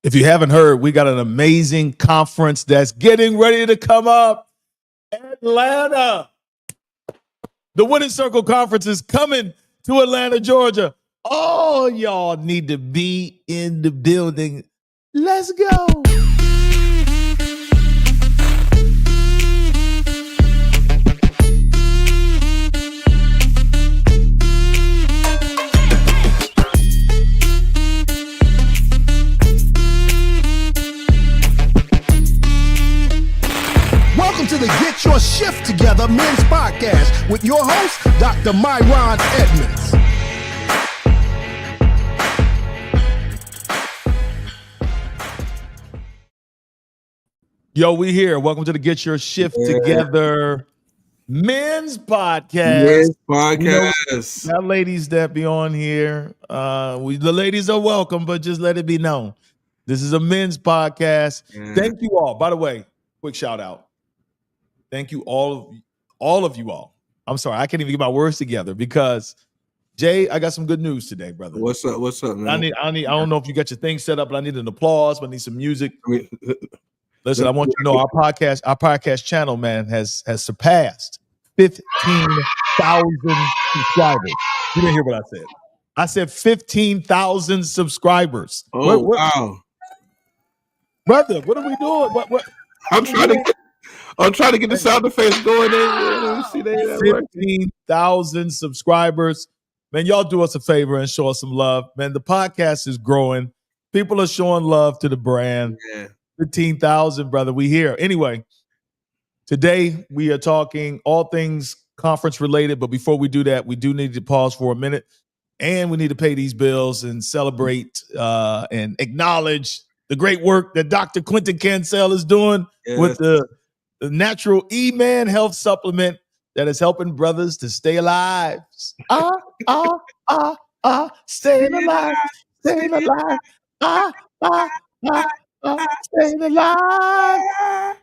If you haven't heard, we got an amazing conference that's getting ready to come up. Atlanta. The Winning Circle Conference is coming to Atlanta, Georgia. All y'all need to be in the building. Let's go. Welcome to the Get Your Shift Together Men's Podcast with your host, Dr. Myron Edmonds. Yo, we here. Welcome to the Get Your Shift Together Men's Podcast. Men's Podcast. Now, ladies that be on here, the ladies are welcome, but just let it be known. This is a men's podcast. Yeah. Thank you all. By the way, quick shout out. Thank you all of you all. I'm sorry, I can't even get my words together because Jay, I got some good news today, brother. What's up, man? I don't know if you got your thing set up, but I need an applause, but I need some music. Listen, I want you to know our podcast channel, man, has surpassed 15,000 subscribers. You didn't hear what I said. I said 15,000 subscribers. Oh, wow. Brother, what are we doing? What? I'm trying to get the sound effects going in. See that 15,000 subscribers. Man, y'all do us a favor and show us some love. Man, the podcast is growing. People are showing love to the brand. Yeah. 15,000, brother. We here. Anyway, today we are talking all things conference related. But before we do that, we do need to pause for a minute. And we need to pay these bills and celebrate and acknowledge the great work that Dr. Quentin Cancel is doing with the Natural E-Man Health Supplement that is helping brothers to stay alive. Staying alive. Staying alive. Staying alive.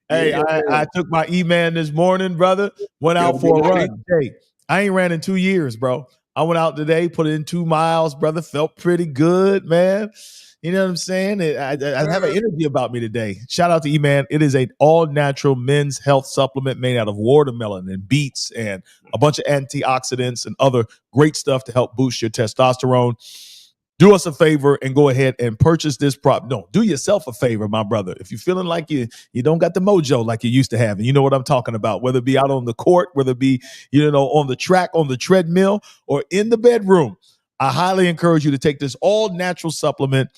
Hey, I took my E-Man this morning, brother. Went out for a run. Hey, I ain't ran in 2 years, bro. I went out today, put in 2 miles, brother. Felt pretty good, man. You know what I'm saying? I have an energy about me today. Shout out to E-Man. It is an all-natural men's health supplement made out of watermelon and beets and a bunch of antioxidants and other great stuff to help boost your testosterone. Do us a favor and go ahead and purchase this prop. No, do yourself a favor, my brother. If you're feeling like you don't got the mojo like you used to have, and you know what I'm talking about, whether it be out on the court, whether it be, on the track, on the treadmill, or in the bedroom, I highly encourage you to take this all-natural supplement.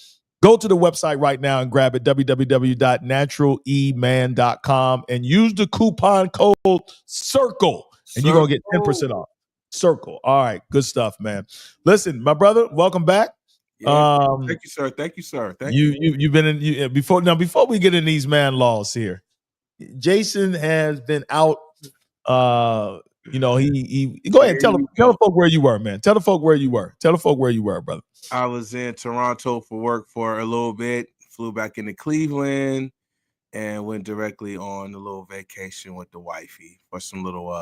Go to the website right now and grab it, www.naturaleman.com, and use the coupon code CIRCLE, and you're going to get 10% off. CIRCLE. All right, good stuff, man. Listen, my brother, welcome back. Yeah, thank you, sir. Thank you. You've been in before we get in these man laws here. Jason has been out. He go ahead, tell the folk where you were, man. Tell the folk where you were, brother. I was in Toronto for work for a little bit, flew back into Cleveland, and went directly on a little vacation with the wifey for some little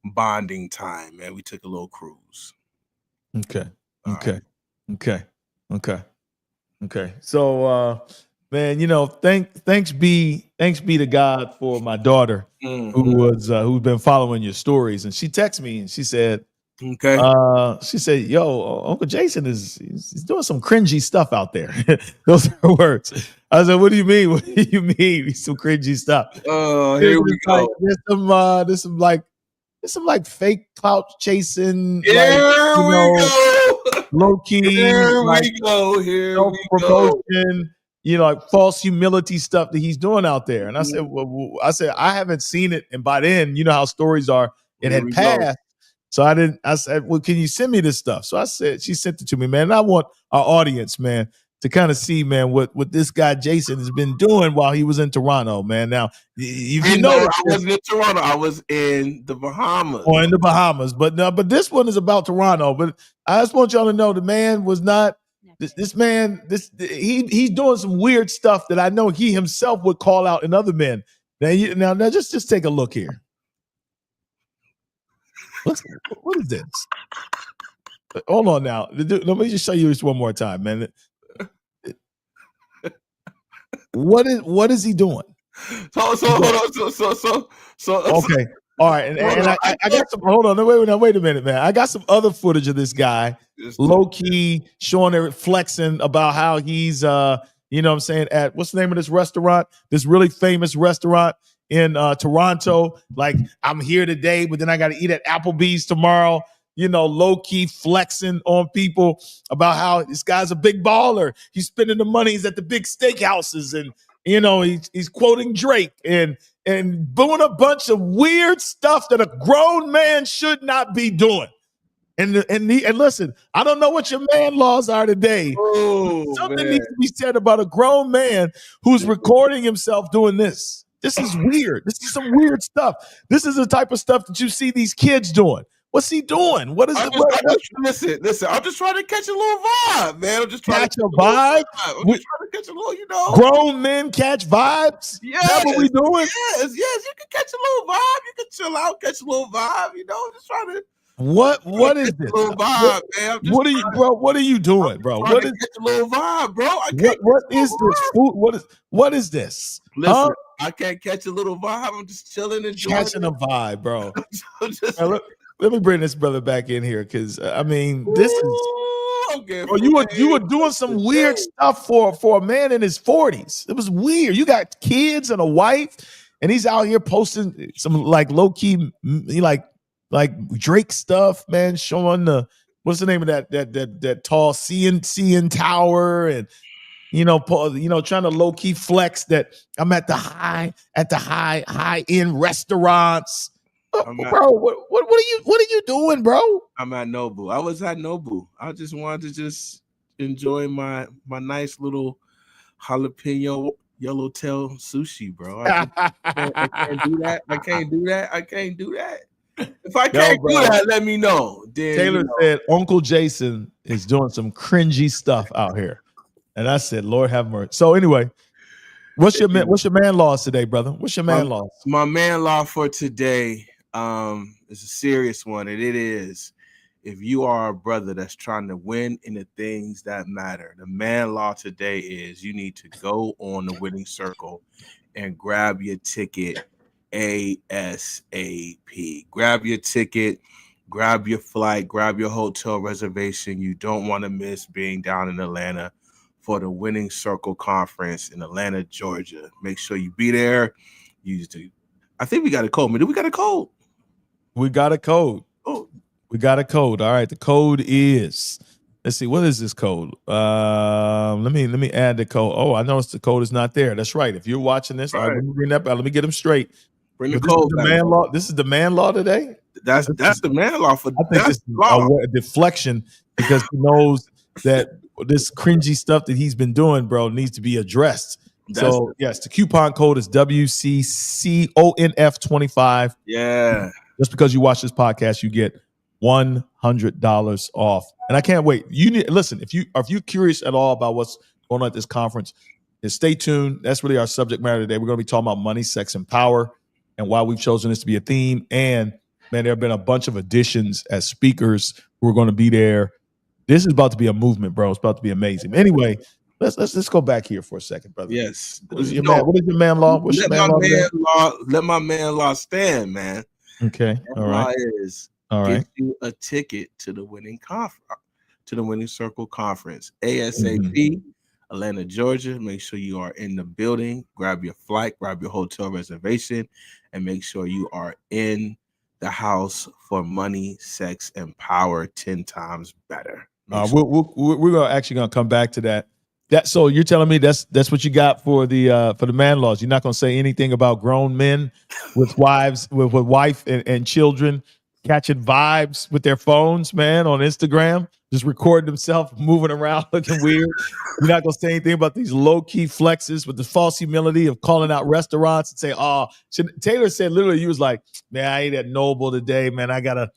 bonding time, man. We took a little cruise. Okay. So, man, thanks be to God for my daughter who's been following your stories, and she texted me and she said, "Okay." She said, "Yo, Uncle Jason he's doing some cringy stuff out there." Those are her words. I said, "What do you mean? What do you mean? Some cringy stuff?" Oh, here we go. There's some like fake clout chasing, low key. Here we go. Promotion, like false humility stuff that he's doing out there. And I said, I haven't seen it. And by then, you know how stories are. It had passed. So I said, well, can you send me this stuff? So I said, she sent it to me, man. And I want our audience, man, to kind of see, man, what this guy Jason has been doing while he was in Toronto, man. Now, I wasn't in Toronto. I was in the Bahamas. Or in the Bahamas. But this one is about Toronto. But I just want y'all to know the man was not this man. He's doing some weird stuff that I know he himself would call out in other men. Now just take a look here. What is this? Hold on now. Let me just show you this one more time, man. What is he doing? So hold on. Okay. All right. And I got some. Hold on. Wait a minute, man. I got some other footage of this guy, low key showing it, flexing about how he's you know what I'm saying, at what's the name of this restaurant? This really famous restaurant in Toronto. Like, I'm here today, but then I got to eat at Applebee's tomorrow. You know, low key flexing on people about how this guy's a big baller. He's spending the money. He's at the big steakhouses, and you know he's quoting Drake and doing a bunch of weird stuff that a grown man should not be doing. And listen, I don't know what your man laws are today. Something needs to be said about a grown man who's recording himself doing this. This is weird. This is some weird stuff. This is the type of stuff that you see these kids doing. What's he doing? What is it? Listen. I'm just trying to catch a little vibe, man. I'm just trying catch a vibe. I'm just trying to catch a little, you know. Grown men catch vibes. Yeah, that's what we doing. Yes. You can catch a little vibe. You can chill out, catch a little vibe. You know, just trying to. What is this? Little vibe, man. What are you, bro? What are you doing, bro? What is catch a little vibe, bro? What is this? What is this? Listen, I can't catch a little vibe. I'm just chilling and catching a vibe, bro. Let me bring this brother back in here, because I mean, this is. Okay, bro, you were doing some weird stuff for a man in his 40s. It was weird. You got kids and a wife, and he's out here posting some like low key, like Drake stuff, man. Showing the what's the name of that tall CN tower, and you know, trying to low key flex that I'm at the high end restaurants. Bro, what are you doing, bro? I'm at Nobu. I was at Nobu. I just wanted to enjoy my nice little jalapeno yellowtail sushi, bro. I can't do that. I can't do that. If I can't do that, let me know. Then, Taylor said Uncle Jason is doing some cringy stuff out here, and I said, Lord have mercy. So anyway, what's your man laws today, brother? What's your man laws? My man law for today is a serious one, and it is: if you are a brother that's trying to win in the things that matter, the man law today is you need to go on the winning circle and grab your ticket ASAP. Grab your ticket, grab your flight, grab your hotel reservation. You don't want to miss being down in Atlanta for the Winning Circle Conference in Atlanta, Georgia. Make sure you be there. I think we got a code. Do we got a code? We got a code. Oh, we got a code. All right. The code is, let's see, what is this code? Let me add the code. Oh, I noticed the code is not there. That's right. If you're watching this, all right, let me bring that back. Let me get them straight. Bring the code. This is the man law today. That's the man law for. I think this is a deflection, because he knows that this cringy stuff that he's been doing, bro, needs to be addressed. So yes, the coupon code is WCCONF25. Yeah. Just because you watch this podcast, you get $100 off. And I can't wait. Listen, if you're curious at all about what's going on at this conference, then stay tuned. That's really our subject matter today. We're going to be talking about money, sex, and power, and why we've chosen this to be a theme. And man, there have been a bunch of additions as speakers who are going to be there. This is about to be a movement, bro. It's about to be amazing. Anyway, let's go back here for a second, brother. Yes. What is your man law? What's your man law? Let my man law stand, man. Okay. All right. Get you a ticket to the Winning Circle Conference ASAP, Atlanta, Georgia. Make sure you are in the building. Grab your flight, grab your hotel reservation, and make sure you are in the house for money, sex, and power 10 times better. We're actually gonna come back to that. So you're telling me that's what you got for the man laws? You're not gonna say anything about grown men with wives, with wife and children catching vibes with their phones, man, on Instagram, just recording themselves moving around looking weird. You're not gonna say anything about these low-key flexes with the false humility of calling out restaurants and say, oh, Taylor said literally, he was like, man, I ate at Noble today, man. I gotta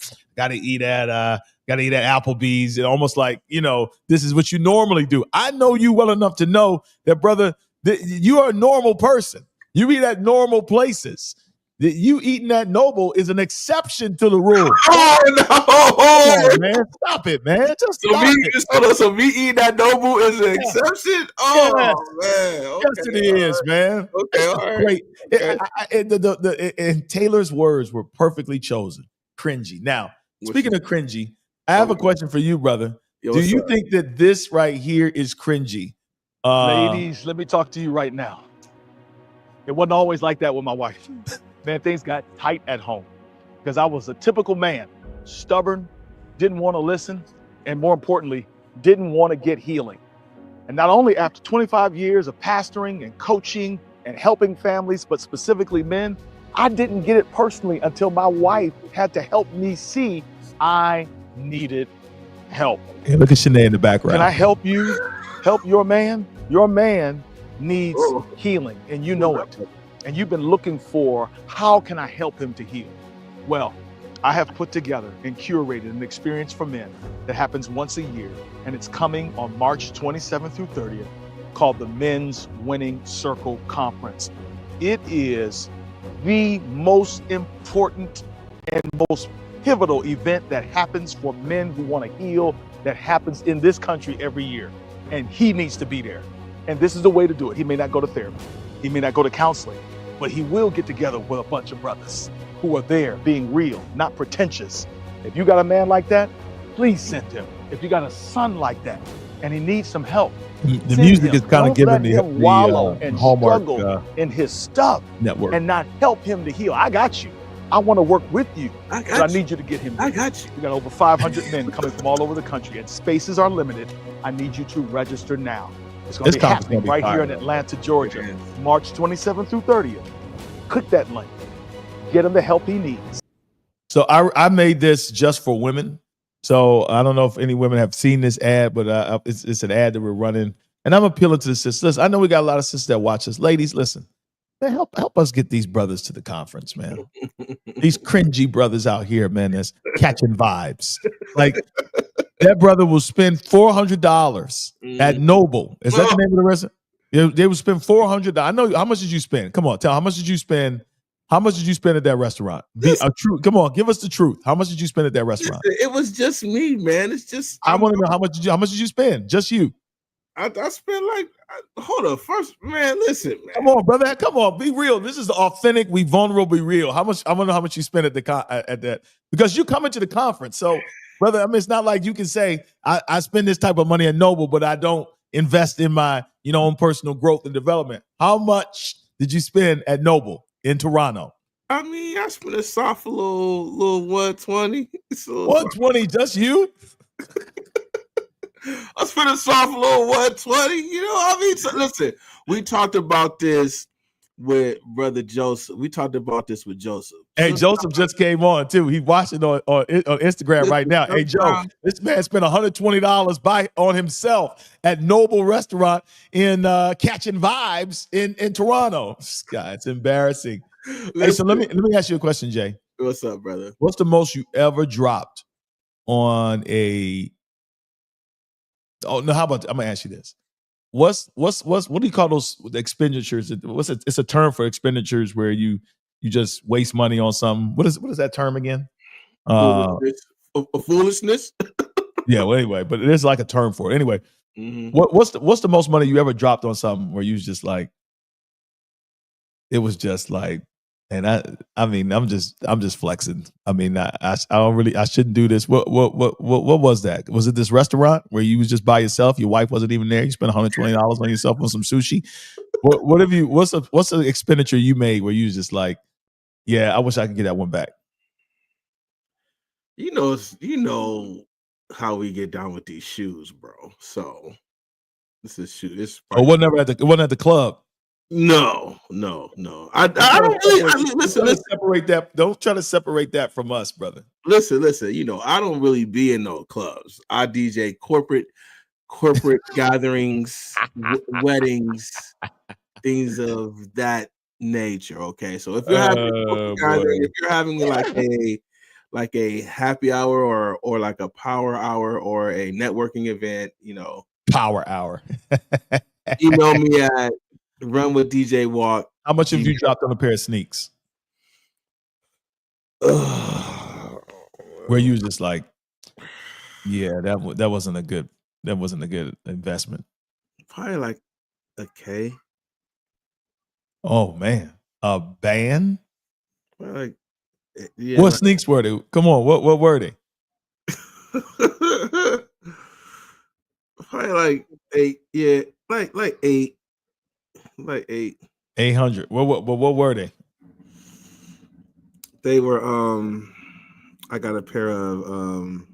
eat at Applebee's, and almost like, this is what you normally do. I know you well enough to know that, brother, that you are a normal person. You eat at normal places. You eating that Noble is an exception to the rule. Oh no! Come on, man, stop it, man. Just So stop it. So me eating that Noble is an exception. Oh man, okay, yes, it is, man. Okay, all right. Great. And Taylor's words were perfectly chosen. Cringy. Now, speaking of cringy, I have a question for you, brother. Do you think that this right here is cringy? Ladies, let me talk to you right now. It wasn't always like that with my wife. Man, things got tight at home because I was a typical man, stubborn, didn't want to listen, and more importantly, didn't want to get healing. And not only after 25 years of pastoring and coaching and helping families, but specifically men, I didn't get it personally until my wife had to help me see I needed help. Hey, look at Shanae in the background. Can I help you? Help your man? Your man needs healing, and you know it. And you've been looking for, how can I help him to heal? Well, I have put together and curated an experience for men that happens once a year, and it's coming on March 27th through 30th, called the Men's Winning Circle Conference. It is the most important and most pivotal event that happens for men who want to heal, that happens in this country every year. And he needs to be there. And this is the way to do it. He may not go to therapy. He may not go to counseling, but he will get together with a bunch of brothers who are there being real, not pretentious. If you got a man like that, please send him. If you got a son like that and he needs some help, the music is kind of giving the wallow and Hallmark struggle in his stuff network and not help him to heal. I got you. I want to work with you. I need you to get him. I got you. We got over 500 men coming from all over the country, and spaces are limited. I need you to register now. It's going to be happening right here in Atlanta, Georgia, March 27th through 30th. Click that link. Get him the help he needs. So I made this just for women. So I don't know if any women have seen this ad, but it's an ad that we're running. And I'm appealing to the sisters. Listen, I know we got a lot of sisters that watch us. Ladies, listen. Man, help us get these brothers to the conference, man. These cringy brothers out here, man, that's catching vibes. Like, that brother will spend $400 at Noble. Is that the name of the restaurant? They will spend $400. I know. How much did you spend? Come on, how much did you spend? How much did you spend at that restaurant? Come on, give us the truth. How much did you spend at that restaurant? It was just me, man. It's just I want to know how much did you spend? Just you. I spent like, hold up, first, man, listen, man. Come on, brother. Come on, be real. This is authentic. We vulnerable, be real. How much? I want to know how much you spent at that, because you coming to the conference. So, brother, I mean, it's not like you can say I spend this type of money at Noble, but I don't invest in my own personal growth and development. How much did you spend at Noble in Toronto? I mean, I spent a soft little 120. 120, just you? I spent a soft little 120. So listen, we talked about this with Brother Joseph. We talked about this with Joseph. Hey, Joseph just came on too. He's watching on Instagram right now. Hey, Joe, this man spent $120 on himself at Noble Restaurant in Catching Vibes in Toronto. God, it's embarrassing. Hey, so let me ask you a question, Jay. What's up, brother? What's the most you ever dropped on a? Oh no! How about I'm gonna ask you this? What do you call those expenditures? It's a term for expenditures where you just waste money on something. What is that term again? Foolishness. Yeah. Well, anyway, but there's like a term for it. Anyway, what's the most money you ever dropped on something where you was just like, it was just like, and I mean, I'm just flexing. I mean, I shouldn't do this. What was that? Was it this restaurant where you was just by yourself? Your wife wasn't even there. You spent $120 on yourself on some sushi. What's the expenditure you made where you was just like, yeah, I wish I could get that one back? You know how we get down with these shoes, bro. So this is shoe. This. Oh, it wasn't at the club. No. I don't really listen. Separate that. Don't try to separate that from us, brother. Listen. I don't really be in no clubs. I DJ corporate gatherings, weddings, things of that nature. Okay, so if you're having a gathering, if you're having like a happy hour or like a power hour or a networking event, power hour. Email me at Run with DJ Walk. How much have you dropped on a pair of sneaks? Where you was just like, yeah, that wasn't a good investment. Probably like a K. Oh man, a band? Like, yeah. What sneaks were they? Come on, what were they? Probably like 8. Yeah, like 8. Like 8. 800. What were they? They were I got a pair of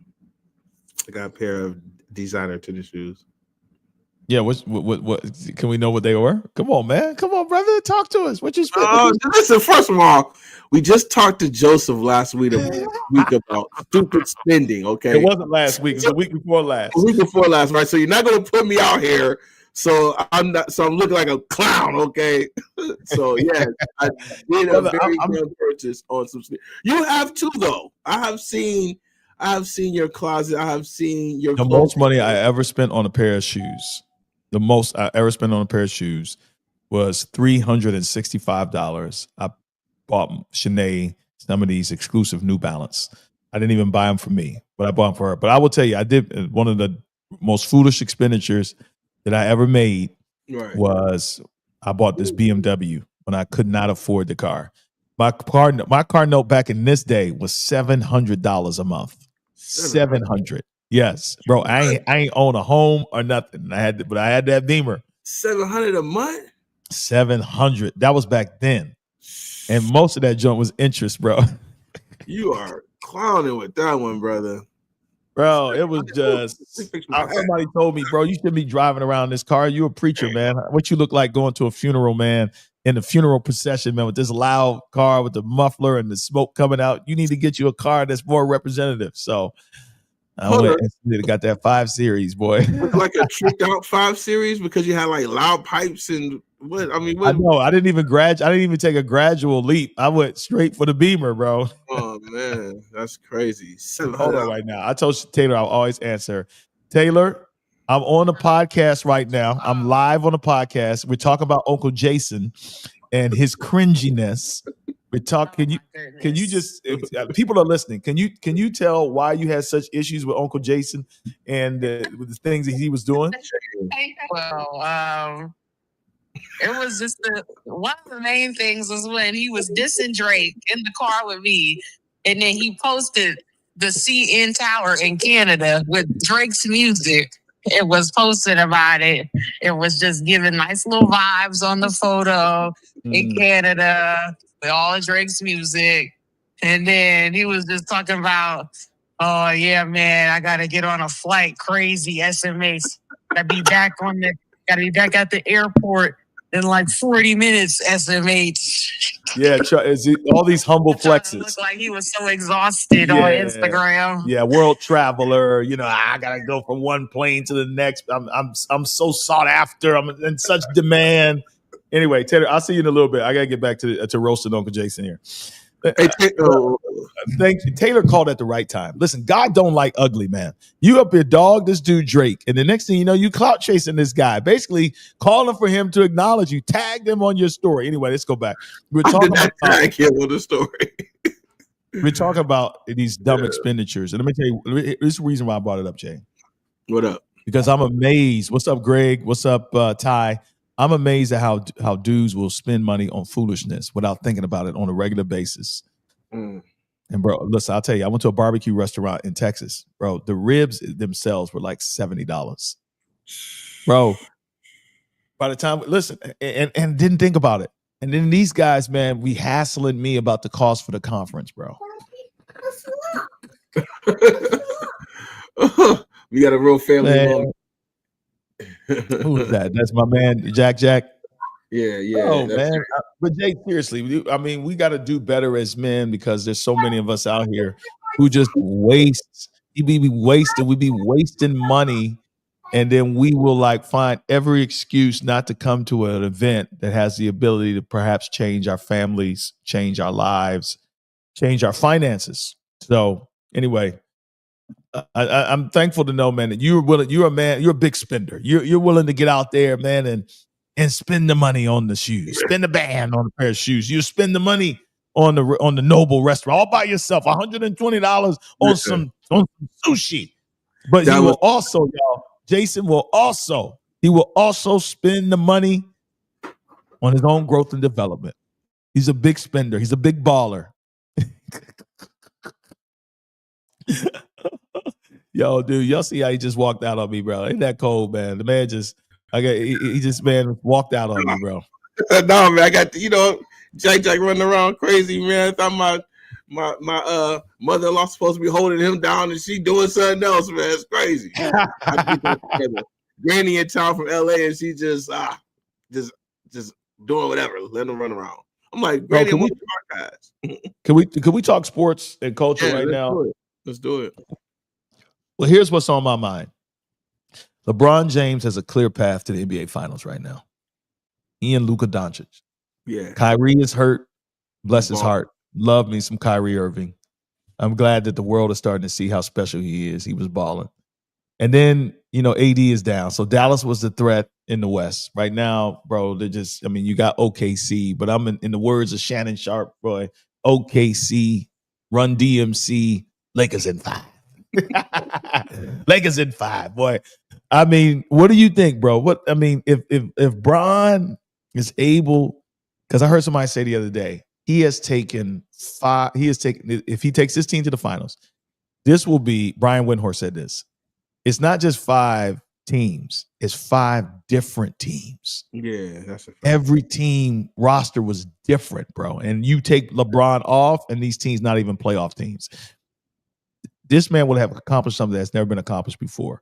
designer tennis shoes. Yeah, what can we know what they were? Come on, man. Come on, brother. Talk to us. What you spent? Listen, first of all, we just talked to Joseph last week about stupid spending, okay? It wasn't last week, it was the week before last. The week before last, right? So you're not gonna put me out here. So I'm looking like a clown, okay? So yeah, I did a very good purchase on some. You have too, though. I have seen your closet. I have seen your. The most money I ever spent on a pair of shoes. The most I ever spent on a pair of shoes was $365. I bought Shanae some of these exclusive New Balance. I didn't even buy them for me, but I bought them for her. But I will tell you, I did one of the most foolish expenditures that I ever made was I bought this BMW when I could not afford the car. My car note back in this day was $700 a month. 700. Yes, bro. I ain't own a home or nothing. I had that Beamer. 700 a month. 700. That was back then, and most of that junk was interest, bro. You are clowning with that one, brother. Bro, it was just somebody told me, bro, you shouldn't be driving around this car. You a preacher, man. What you look like going to a funeral, man, in the funeral procession, man, with this loud car with the muffler and the smoke coming out. You need to get you a car that's more representative. So I went and got that 5 Series, boy. Like a tricked out 5 Series because you had like loud pipes and what? I mean, I know. I didn't even take a gradual leap. I went straight for the Beamer, bro. Oh man, that's crazy. Hold on right now. I told Taylor I'll always answer. Taylor, I'm on a podcast right now. I'm live on a podcast. We're talking about Uncle Jason and his cringiness. We're talking. Can you just? People are listening. Can you tell why you had such issues with Uncle Jason and with the things that he was doing? Well, it was just one of the main things was when he was dissing Drake in the car with me, and then he posted the CN Tower in Canada with Drake's music. It was posted about it. It was just giving nice little vibes on the photo in Canada with all of Drake's music. And then he was just talking about, oh yeah, man, I gotta get on a flight, crazy SMH. Gotta be back at the airport in like 40 minutes, SMH. Yeah, all these humble flexes. Looked like he was so exhausted on Instagram. Yeah, world traveler. You know, I gotta go from one plane to the next. I'm so sought after. I'm in such demand. Anyway, Taylor, I'll see you in a little bit. I gotta get back to roasting Uncle Jason here. Thank you. Taylor called at the right time. Listen, God don't like ugly, man. You up here dog this dude Drake, and the next thing you know, you clout chasing this guy, basically calling for him to acknowledge you, tagged him on your story. Anyway, let's go back. We're talking about tag him on the story. We're talking about these dumb expenditures, and let me tell you, this is the reason why I brought it up, Jay. What up? Because I'm amazed. What's up, Greg? What's up, Ty? I'm amazed at how dudes will spend money on foolishness without thinking about it on a regular basis. And bro, listen, I'll tell you, I went to a barbecue restaurant in Texas. Bro, the ribs themselves were like $70. Bro, by the time, listen, and didn't think about it. And then these guys, man, we hassling me about the cost for the conference, bro. We got a real family moment. Who's that? That's my man, Jack. Yeah. Oh man, but Jay, seriously, I mean, we got to do better as men because there's so many of us out here who just waste. We be wasting money, and then we will like find every excuse not to come to an event that has the ability to perhaps change our families, change our lives, change our finances. So anyway. I'm thankful to know, man, that you're willing. You're a man. You're a big spender. You're willing to get out there, man, and spend the money on the shoes. Spend the band on a pair of shoes. You spend the money on the Noble restaurant all by yourself, $120 on some sushi. But he will also, y'all, Jason will also spend the money on his own growth and development. He's a big spender. He's a big baller. Yo, dude, y'all see how he just walked out on me, bro? Ain't that cold, man? The man just, he just walked out on me, bro. No, man, I got Jack running around crazy, man. I thought my mother-in-law supposed to be holding him down, and she doing something else, man. It's crazy. Granny in town from LA, and she just doing whatever, letting him run around. I'm like, Granny, can we talk sports and culture right now? Let's do it. Well, here's what's on my mind. LeBron James has a clear path to the NBA Finals right now. He and Luka Doncic. Yeah. Kyrie is hurt. Bless his heart. Love me some Kyrie Irving. I'm glad that the world is starting to see how special he is. He was balling. And then, AD is down. So Dallas was the threat in the West. Right now, bro, you got OKC, but I'm in the words of Shannon Sharp, boy, OKC, Run DMC, Lakers in 5. Lakers in 5, boy. I mean, what do you think, bro? If Bron is able, because I heard somebody say the other day, if he takes this team to the finals, this will be, Brian Windhorst said this, it's not just 5 teams, it's 5 different teams. Yeah, that's a fact. Every team roster was different, bro. And you take LeBron off, and these teams not even playoff teams. This man would have accomplished something that's never been accomplished before.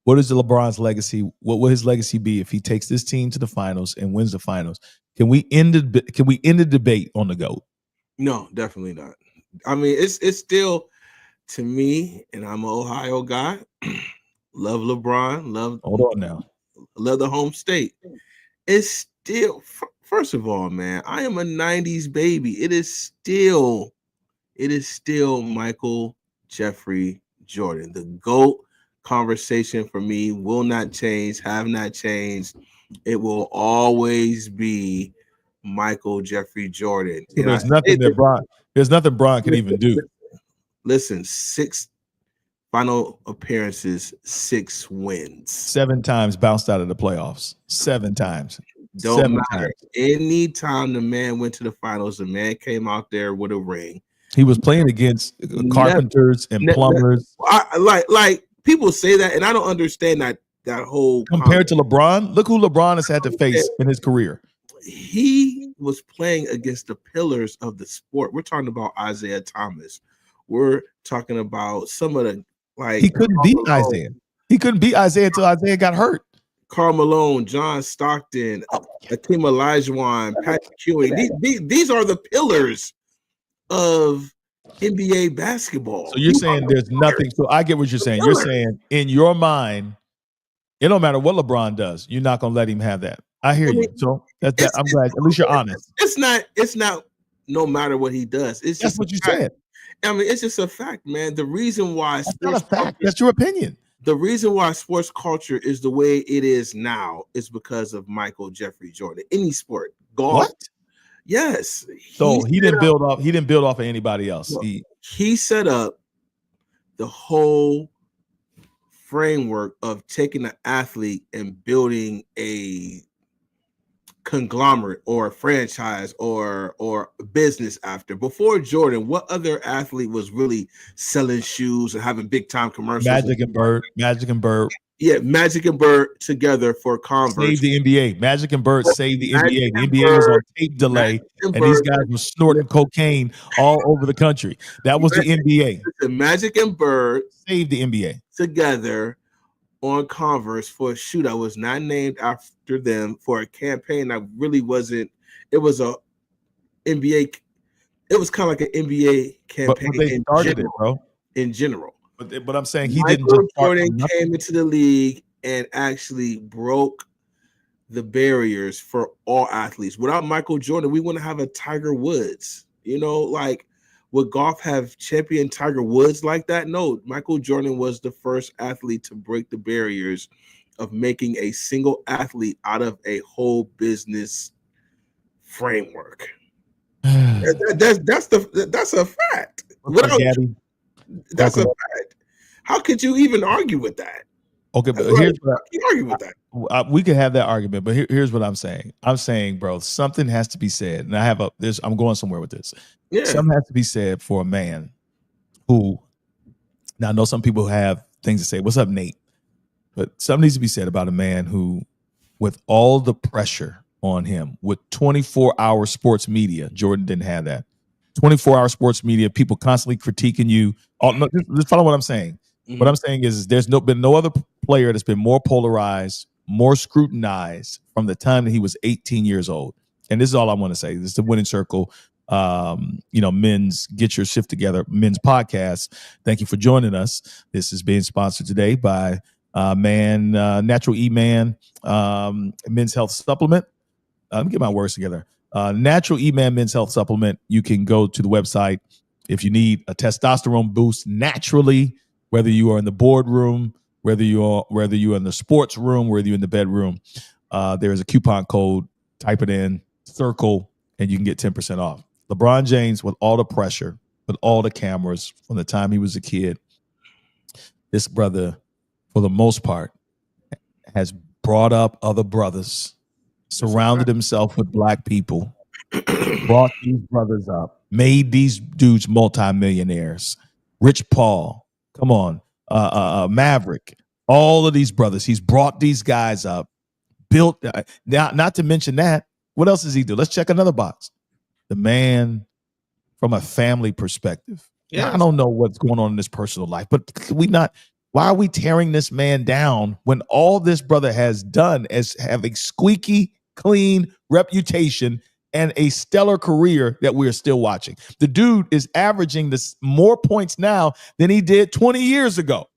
What is LeBron's legacy? What will his legacy be if he takes this team to the finals and wins the finals? Can we end the debate on the GOAT? No, definitely not. I mean, it's still, to me, and I'm an Ohio guy, love LeBron, hold on now, love the home state. It's still, first of all, man, I am a 90s baby. It is still Michael Jeffrey Jordan. The GOAT conversation for me will not change, have not changed. It will always be Michael Jeffrey Jordan. So there's nothing Bron can even do. Listen, 6 final appearances, 6 wins. 7 times bounced out of the playoffs. 7 times. Don't matter. Anytime the man went to the finals, the man came out there with a ring. He was playing against carpenters and plumbers. Like people say that, and I don't understand that whole compared to LeBron. Look who LeBron has had to face in his career. He was playing against the pillars of the sport. We're talking about Isaiah Thomas. We're talking about some of the he couldn't beat Isaiah. He couldn't beat Isaiah until Isaiah got hurt. Karl Malone, John Stockton, Hakeem Olajuwon, Patrick Ewing. These are the pillars of NBA basketball. So you're saying there's nothing. So I get what you're saying. You're saying in your mind, it don't matter what LeBron does, you're not gonna let him have that. I hear you. So I'm glad. At least you're honest. It's not. No matter what he does, that's what you said. I mean, it's just a fact, man. The reason why that's not a fact. That's your opinion. The reason why sports culture is the way it is now is because of Michael Jeffrey Jordan. Any sport, golf. What? Yes. So he didn't build off. He didn't build off of anybody else. He set up the whole framework of taking an athlete and building a conglomerate or a franchise or a business after. Before Jordan, what other athlete was really selling shoes and having big time commercials? Magic and Bird. Yeah, Magic and Bird together for Converse. Saved the NBA. Magic and Bird saved the NBA. The NBA was on tape delay, and these guys were snorting cocaine all over the country. That was the NBA. Magic and Bird saved the NBA together on Converse for a shoe that was not named after them, for a campaign that really wasn't. It was a NBA. It was kind of like an NBA campaign. But they started it, bro. In general. But I'm saying he Michael didn't. Jordan came into the league and actually broke the barriers for all athletes. Without Michael Jordan, we wouldn't have a Tiger Woods. You know, like, would golf have championed Tiger Woods like that? No, Michael Jordan was the first athlete to break the barriers of making a single athlete out of a whole business framework. That's a fact. That's a fact. How could you even argue with that? Okay, but here's what argue with that. We could have that argument, but here's what I'm saying. I'm saying, bro, something has to be said, and I'm going somewhere with this. Yeah. Something has to be said for a man who. Now I know some people have things to say. What's up, Nate? But something needs to be said about a man who, with all the pressure on him, with 24-hour sports media, Jordan didn't have that. 24-hour sports media, people constantly critiquing you. Just follow what I'm saying. Mm-hmm. What I'm saying is there's been no other player that's been more polarized, more scrutinized from the time that he was 18 years old. And this is all I want to say. This is the Winning Circle, men's Get Your Shift Together, men's podcast. Thank you for joining us. This is being sponsored today by Natural E-Man Men's Health Supplement. Let me get my words together. Natural E-Man Men's Health Supplement. You can go to the website if you need a testosterone boost naturally, whether you are in the boardroom, whether you're in the sports room, whether you're in the bedroom. There is a coupon code. Type it in, circle, and you can get 10% off. LeBron James, with all the pressure, with all the cameras from the time he was a kid, this brother, for the most part, has brought up other brothers, surrounded himself with black people, brought these brothers up, made these dudes multimillionaires. Rich Paul, come on, Maverick, all of these brothers. He's brought these guys up, built. Not to mention that, what else does he do? Let's check another box. The man, from a family perspective. Yeah, I don't know what's going on in his personal life, but why are we tearing this man down when all this brother has done is have a squeaky clean reputation and a stellar career that we're still watching? The dude is averaging more points now than he did 20 years ago.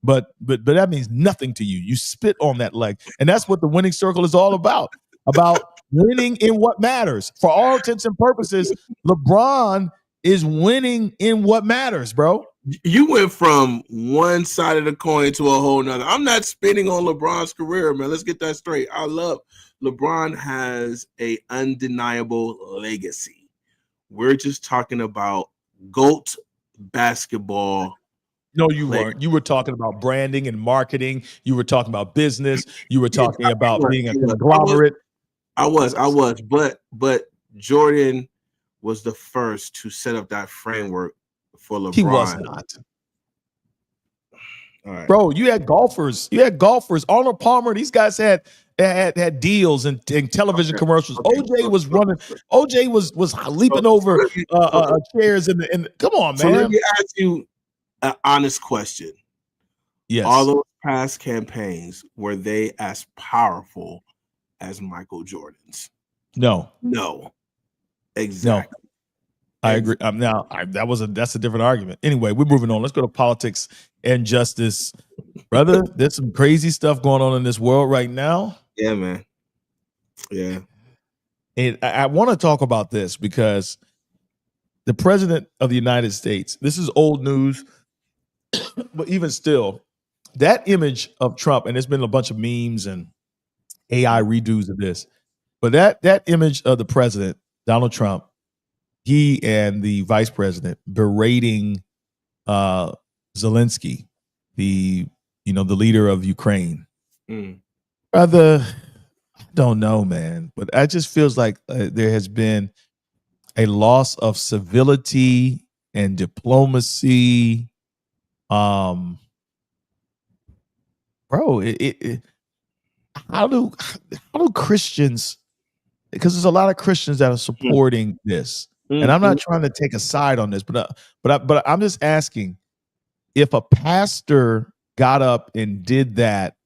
But that means nothing to you. You spit on that leg. And that's what the Winning Circle is all about winning in what matters. For all intents and purposes, LeBron is winning in what matters, bro. You went from one side of the coin to a whole nother. I'm not spitting on LeBron's career, man. Let's get that straight. LeBron has a undeniable legacy. We're just talking about GOAT basketball. No, you weren't. You were talking about branding and marketing. You were talking about business. You were talking about being a conglomerate. I was. But Jordan was the first to set up that framework for LeBron. He was not. All right. Bro, you had golfers. Arnold Palmer. These guys had deals and television commercials. OJ was running. OJ was leaping over chairs in the. Come on, man. So let me ask you an honest question. Yes. All those past campaigns, were they as powerful as Michael Jordan's? No. Exactly. No. I agree. That's a different argument. Anyway, we're moving on. Let's go to politics and justice. Brother, there's some crazy stuff going on in this world right now. Yeah, man. Yeah. And I want to talk about this because the president of the United States, this is old news, but even still, that image of Trump, and there's been a bunch of memes and AI redos of this, but that image of the president, Donald Trump, he and the vice president berating Zelensky, the leader of Ukraine. Brother, I don't know, man, but it just feels like there has been a loss of civility and diplomacy. Bro, how do Christians? Because there's a lot of Christians that are supporting this. And I'm not trying to take a side on this, but I'm just asking, if a pastor got up and did that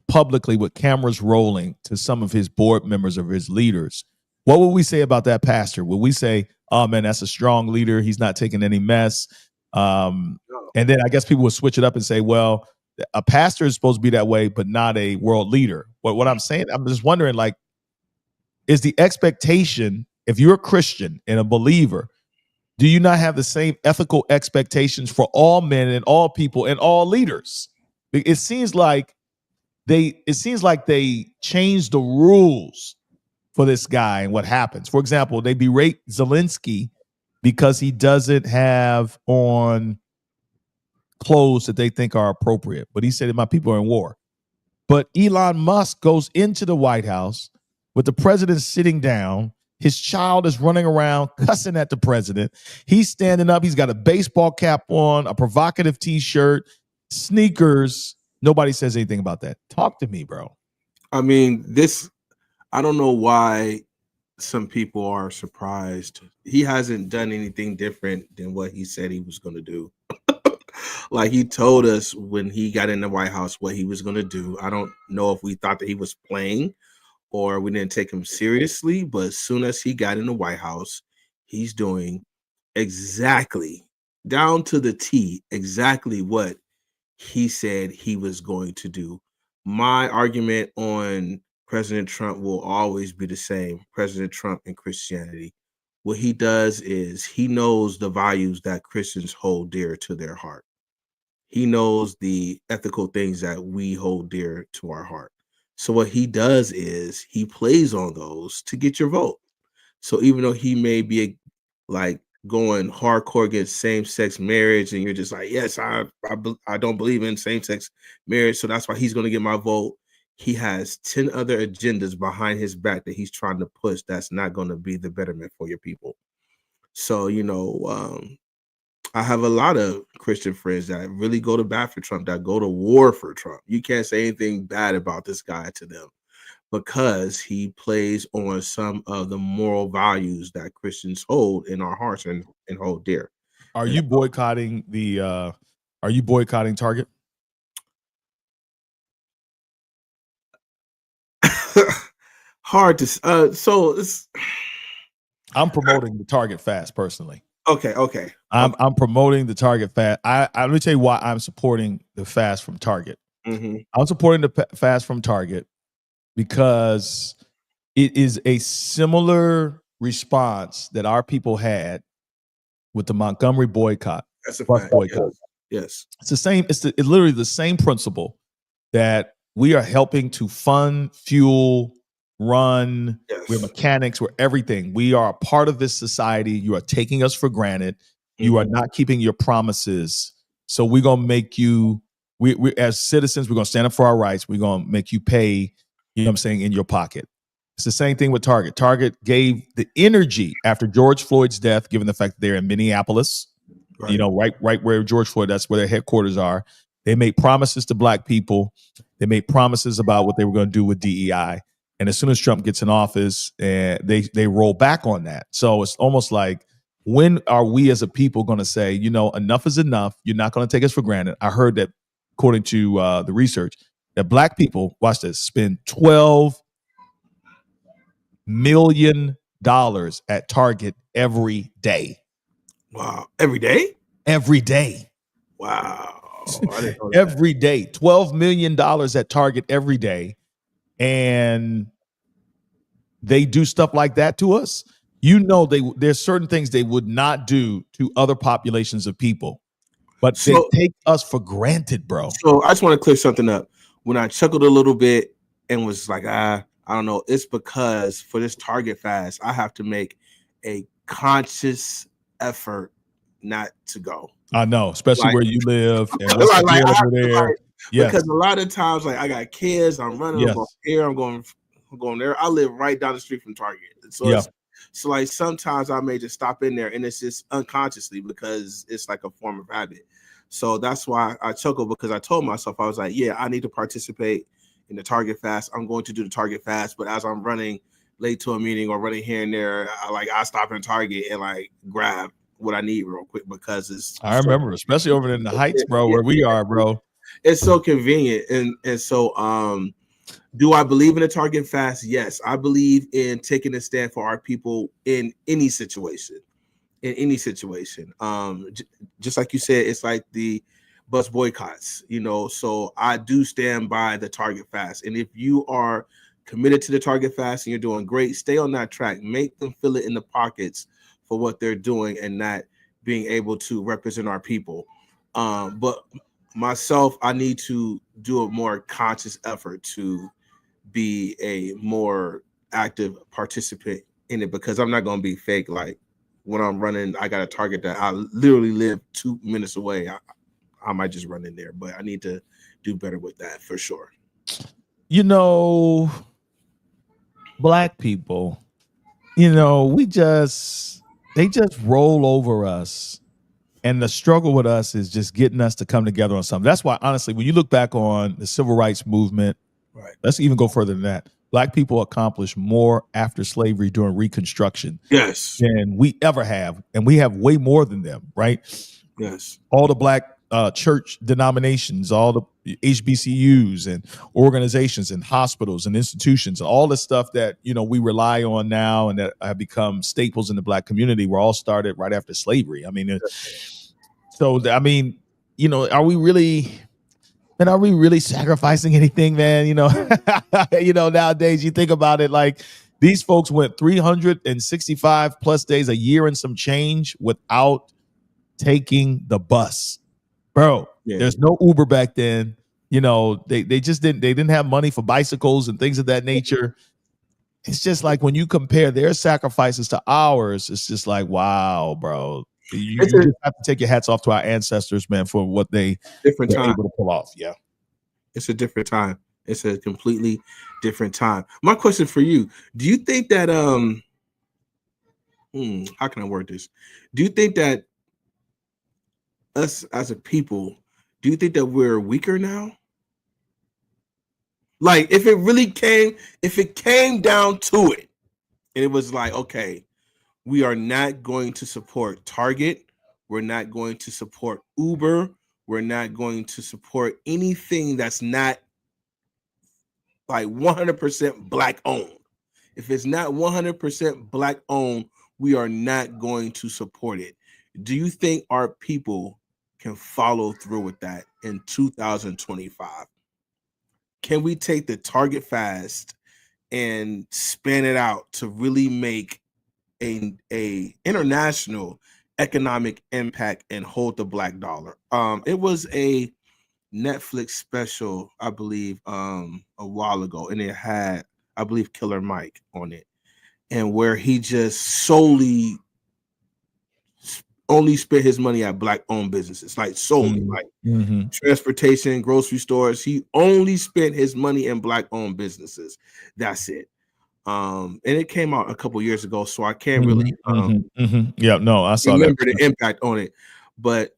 publicly with cameras rolling to some of his board members or his leaders, what would we say about that pastor? Would we say, oh man, that's a strong leader, he's not taking any mess? And then I guess people would switch it up and say, well, a pastor is supposed to be that way, but not a world leader. But what I'm saying, I'm just wondering, like, is the expectation, if you're a Christian and a believer, do you not have the same ethical expectations for all men and all people and all leaders? It seems like they changed the rules for this guy and what happens. For example, they berate Zelensky because he doesn't have on clothes that they think are appropriate. But he said that my people are in war. But Elon Musk goes into the White House with the president sitting down. His child is running around cussing at the president. He's standing up. He's got a baseball cap on, a provocative t-shirt, sneakers. Nobody says anything about that. Talk to me, bro. I mean, I don't know why some people are surprised. He hasn't done anything different than what he said he was going to do. Like, he told us when he got in the White House what he was going to do. I don't know if we thought that he was playing or we didn't take him seriously, but as soon as he got in the White House, he's doing exactly, down to the T, exactly what he said he was going to do. My argument on President Trump will always be the same. President Trump and Christianity. What he does is he knows the values that Christians hold dear to their heart. He knows the ethical things that we hold dear to our heart. So what he does is he plays on those to get your vote. So even though he may be like going hardcore against same-sex marriage, and you're just like, yes, I don't believe in same-sex marriage, so that's why he's going to get my vote. He has 10 other agendas behind his back that he's trying to push that's not going to be the betterment for your people. So, I have a lot of Christian friends that really go to bat for Trump, that go to war for Trump. You can't say anything bad about this guy to them because he plays on some of the moral values that Christians hold in our hearts and hold dear. Are you boycotting Target? Hard to so it's I'm promoting the Target fast personally. Okay. I'm promoting the Target fast. Let me tell you why I'm supporting the fast from Target. Mm-hmm. I'm supporting the fast from Target because it is a similar response that our people had with the Montgomery boycott. That's a bus fact. boycott. Yes. It's the same. It's literally the same principle that we are helping to fund, fuel, run. Yes. We're mechanics. We're everything. We are a part of this society. You are taking us for granted. You are not keeping your promises. So we're gonna make you. We as citizens, we're gonna stand up for our rights. We're gonna make you pay. You know what I'm saying, in your pocket. It's the same thing with Target. Target gave the energy after George Floyd's death, given the fact that they're in Minneapolis. Right. Right where George Floyd, that's where their headquarters are. They made promises to black people. They made promises about what they were going to do with DEI. And as soon as Trump gets in office, they roll back on that. So it's almost like, when are we as a people going to say, enough is enough? You're not going to take us for granted. I heard that, according to the research, that black people, watch this, spend $12 million at Target every day. Wow. Every day? Every day. Wow. Every day. $12 million at Target every day. And they do stuff like that to us. There's certain things they would not do to other populations of people. But they take us for granted, bro. So I just want to clear something up. When I chuckled a little bit and was like, I don't know, it's because for this Target fast, I have to make a conscious effort not to go. I know, especially where you live and what's over there. Because a lot of times, like, I got kids, I'm running, I'm going here, I'm going there. I live right down the street from Target. So like sometimes I may just stop in there, and it's just unconsciously because it's like a form of habit. So that's why I chuckle, because I told myself, I was like, yeah, I need to participate in the Target fast. I'm going to do the Target fast, but as I'm running late to a meeting or running here and there, I stop in Target and like grab what I need real quick, because I remember, especially over in the Heights, bro, where we are, bro. It's so convenient. And so do I believe in a Target fast? Yes, I believe in taking a stand for our people in any situation. Just like you said, it's like the bus boycotts, so I do stand by the Target fast. And if you are committed to the Target fast and you're doing great, stay on that track. Make them feel it in the pockets for what they're doing and not being able to represent our people. But myself, I need to do a more conscious effort to be a more active participant in it, because I'm not going to be fake. Like when I'm running, I got a target that I literally live 2 minutes away. I might just run in there, but I need to do better with that for sure. You know, Black people, you know, they just roll over us. And the struggle with us is just getting us to come together on something. That's why, honestly, when you look back on the civil rights movement, right, let's even go further than that. Black people accomplished more after slavery during Reconstruction than we ever have. And we have way more than them, right? Yes. All the Black church denominations, all the HBCUs and organizations and hospitals and institutions, all the stuff that, you know, we rely on now and that have become staples in the Black community were all started right after slavery. I mean, you know, are we really sacrificing anything, man? You know, you know, nowadays you think about it, like these folks went 365 plus days, a year and some change without taking the bus. Bro, there's no Uber back then. You know, they didn't have money for bicycles and things of that nature. It's just like when you compare their sacrifices to ours, it's just like, wow, bro. You just have to take your hats off to our ancestors, man, for what they were able to pull off. Yeah. It's a different time. It's a completely different time. My question for you, do you think that how can I word this? Do you think that us as a people, do you think that we're weaker now? Like if it came down to it, and it was like, okay, we are not going to support Target, we're not going to support Uber, we're not going to support anything that's not like 100% Black owned. If it's not 100% Black owned, we are not going to support it. Do you think our people can follow through with that in 2025? Can we take the Target fast and span it out to really make a international economic impact and hold the Black dollar? It was a Netflix special, I believe, a while ago, and it had, I believe, Killer Mike on it, and where he just solely only spent his money at Black owned businesses, like solely, like transportation, grocery stores. He only spent his money in Black owned businesses. That's it. And it came out a couple years ago, so I can't really Yeah, no, I saw remember the impact on it. But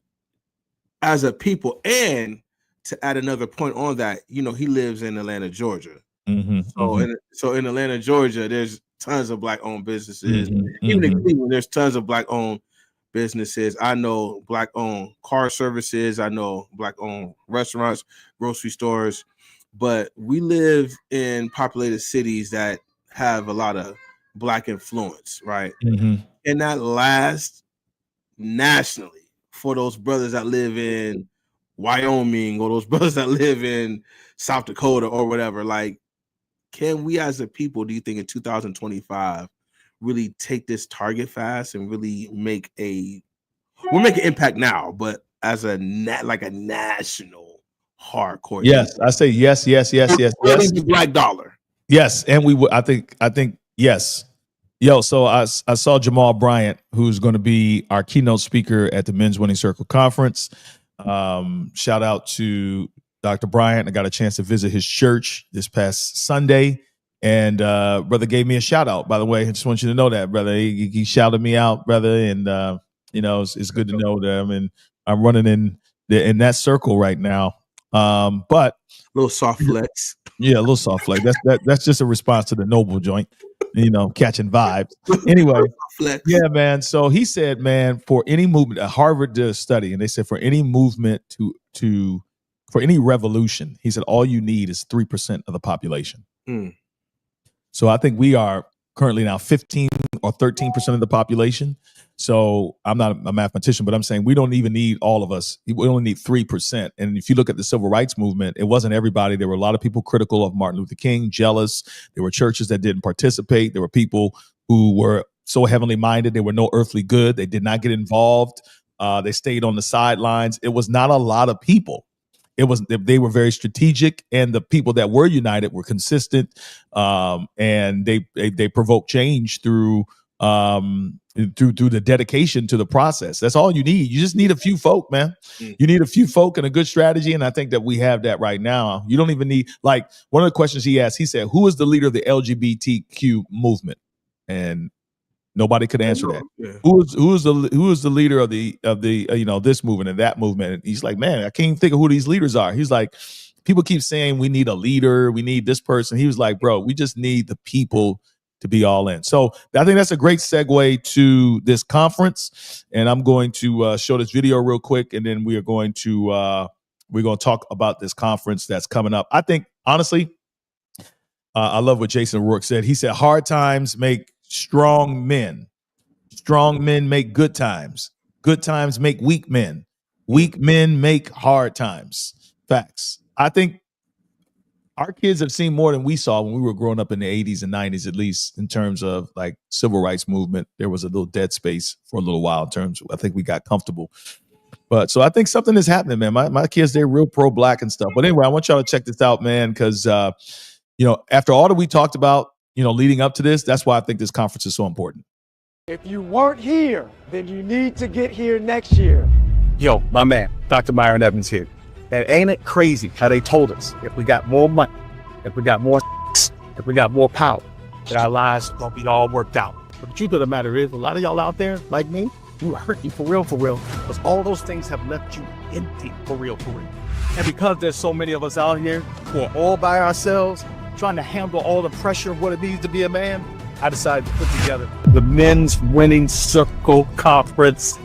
as a people, and to add another point on that, you know, he lives in Atlanta, Georgia. So in Atlanta, Georgia, there's tons of Black owned businesses. Even in Cleveland, there's tons of Black owned businesses. I know Black owned car services. I know Black owned restaurants, grocery stores. But we live in populated cities that have a lot of Black influence, right? And that lasts nationally for those brothers that live in Wyoming or those brothers that live in South Dakota or whatever. Like, can we as a people, do you think in 2025 really take this Target fast and really make we're making impact now, but as a national hardcore? Yes, I say yes. The Black dollar. Yes, and we would. I think yes. Yo, so I saw Jamal Bryant, who's going to be our keynote speaker at the Men's Winning Circle Conference. Shout out to Dr. Bryant. I got a chance to visit his church this past Sunday, and brother gave me a shout out. By the way, I just want you to know that, brother. He shouted me out, brother, and you know, it's good to know that I'm running in that circle right now. But little soft flex. Yeah, a little soft flex. That's just a response to the Noble joint, you know, catching vibes. Anyway, yeah, man. So he said, man, for any movement, Harvard did a study, and they said for any movement for any revolution, he said all you need is 3% of the population. So I think we are currently now 15 or 13% of the population. So I'm not a mathematician, but I'm saying we don't even need all of us. We only need 3%. And if you look at the civil rights movement, it wasn't everybody. There were a lot of people critical of Martin Luther King, jealous. There were churches that didn't participate. There were people who were so heavenly minded. They were no earthly good. They did not get involved. They stayed on the sidelines. It was not a lot of people. they were very strategic, and the people that were united were consistent, and they provoked change through the dedication to the process. That's all you need. You just need a few folk, man. You need a few folk and a good strategy, and I think that we have that right now. You don't even need, like, one of the questions he asked, he said, who is the leader of the LGBTQ movement? And nobody could answer that. Yeah. Who is the leader of the this movement and that movement? And he's like, man, I can't even think of who these leaders are. He's like, people keep saying we need a leader, we need this person. He was like, bro, we just need the people to be all in. So I think that's a great segue to this conference. And I'm going to show this video real quick, and then we're going to talk about this conference that's coming up. I think, honestly, I love what Jason O'Rourke said. He said, hard times make strong men. Strong men make good times. Good times make weak men. Weak men make hard times. Facts. I think our kids have seen more than we saw when we were growing up in the 80s and 90s, at least in terms of like civil rights movement. There was a little dead space for a little while in terms of, I think we got comfortable. But so I think something is happening, man. My kids, they're real pro-black and stuff. But anyway, I want y'all to check this out, man, because, after all that we talked about, leading up to this, that's why I think this conference is so important. If you weren't here, then you need to get here next year. Yo, my man, Dr. Myron Evans here. And ain't it crazy how they told us if we got more money, if we got more, if we got more power, that our lives won't be all worked out. But the truth of the matter is, a lot of y'all out there, like me, you are hurting for real, because all those things have left you empty for real. And because there's so many of us out here who are all by ourselves, trying to handle all the pressure of what it means to be a man, I decided to put together the Men's Winning Circle Conference.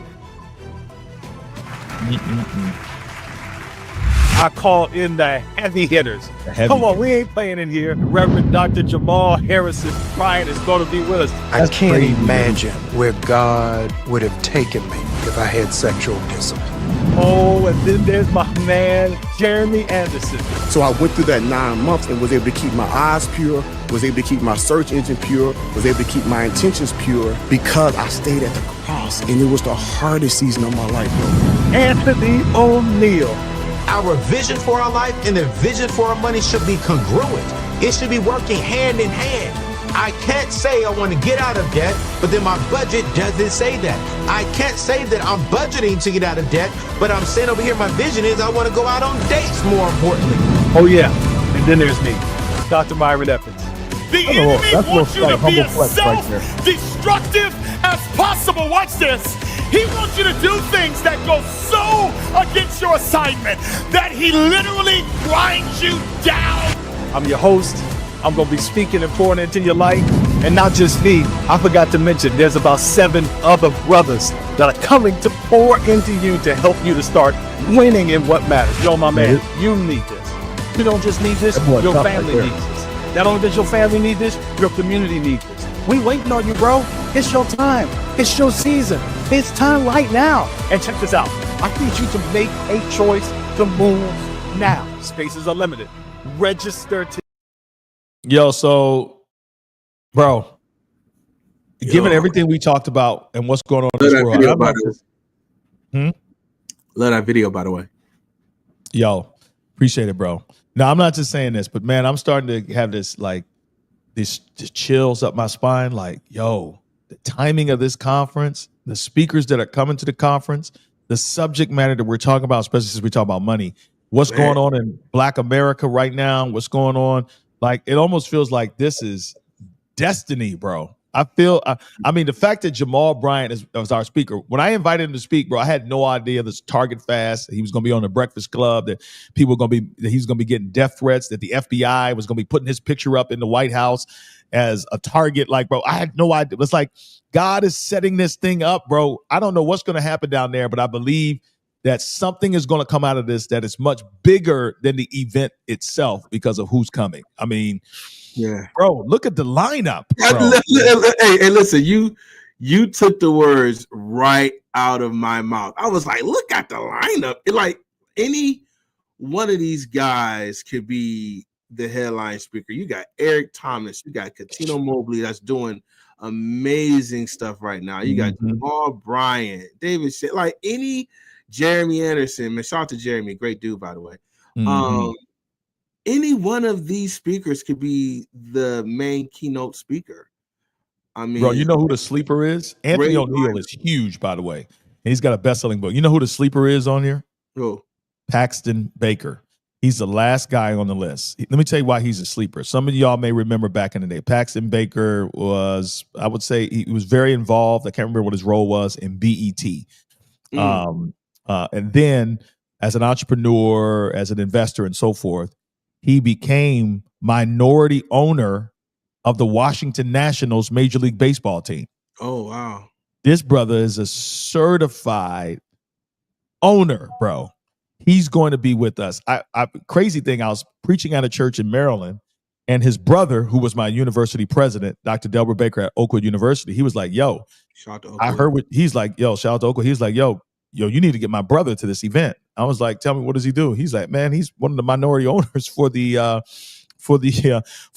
I call in the heavy hitters. Come on, we ain't playing in here. Reverend Dr. Jamal Harrison Bryant is going to be with us. I can't imagine where God would have taken me if I had sexual discipline. Oh, and then there's my man, Jeremy Anderson. So I went through that 9 months and was able to keep my eyes pure, was able to keep my search engine pure, was able to keep my intentions pure because I stayed at the cross, and it was the hardest season of my life, bro. Anthony O'Neill. Our vision for our life and the vision for our money should be congruent. It should be working hand in hand. I can't say I want to get out of debt, but then my budget doesn't say that. I can't say that I'm budgeting to get out of debt, but I'm saying over here my vision is I want to go out on dates, more importantly. Oh yeah, and then there's me, Dr. Myron Evans. The enemy wants you to be as self-destructive as possible. Watch this. He wants you to do things that go so against your assignment that he literally grinds you down. I'm your host. I'm going to be speaking and pouring into your life. And not just me. I forgot to mention there's about 7 other brothers that are coming to pour into you to help you to start winning in what matters. Yo, my man, you need this. You don't just need this, your family needs this. Not only does your family need this, your community needs this. We waiting on you, bro. It's your time. It's your season. It's time right now. And check this out. I need you to make a choice to move now. Spaces are limited. Register to. Yo, so, bro, given everything we talked about and what's going on in this world, love that video, by the way. Yo, appreciate it, bro. Now, I'm not just saying this, but man, I'm starting to have this chills up my spine. Like, yo, the timing of this conference, the speakers that are coming to the conference, the subject matter that we're talking about, especially since we talk about money, what's going on in Black America right now, what's going on. Like, it almost feels like this is destiny, bro. I feel, I mean, the fact that Jamal Bryant was our speaker, when I invited him to speak, bro, I had no idea this Target fast. He was going to be on the Breakfast Club, that people were going to be, that he was going to be getting death threats, that the FBI was going to be putting his picture up in the White House as a target. Like, bro, I had no idea. It's like God is setting this thing up, bro. I don't know what's going to happen down there, but I believe that something is going to come out of this that is much bigger than the event itself because of who's coming. I mean, yeah, bro, look at the lineup. Hey, listen, you took the words right out of my mouth. I was like, look at the lineup. Like, any one of these guys could be the headline speaker. You got Eric Thomas, you got Katino Mobley that's doing amazing stuff right now. You got Jamal Bryant, David, like any Jeremy Anderson. Man, shout out to Jeremy, great dude, by the way. Any one of these speakers could be the main keynote speaker. I mean, bro, you know who the sleeper is? Anthony O'Neill is huge, by the way. And he's got a best-selling book. You know who the sleeper is on here? Who? Paxton Baker. He's the last guy on the list. Let me tell you why he's a sleeper. Some of y'all may remember back in the day, Paxton Baker was, I would say, he was very involved. I can't remember what his role was in BET. And then as an entrepreneur, as an investor and so forth, he became minority owner of the Washington Nationals Major League Baseball team. Oh, wow. This brother is a certified owner, bro. He's going to be with us. Crazy thing, I was preaching at a church in Maryland, and his brother, who was my university president, Dr. Delbert Baker at Oakwood University, he was like, yo, I heard what he's like, yo, shout out to Oakwood. He's like, yo, you need to get my brother to this event. I was like, tell me, what does he do? He's like, man, he's one of the minority owners for the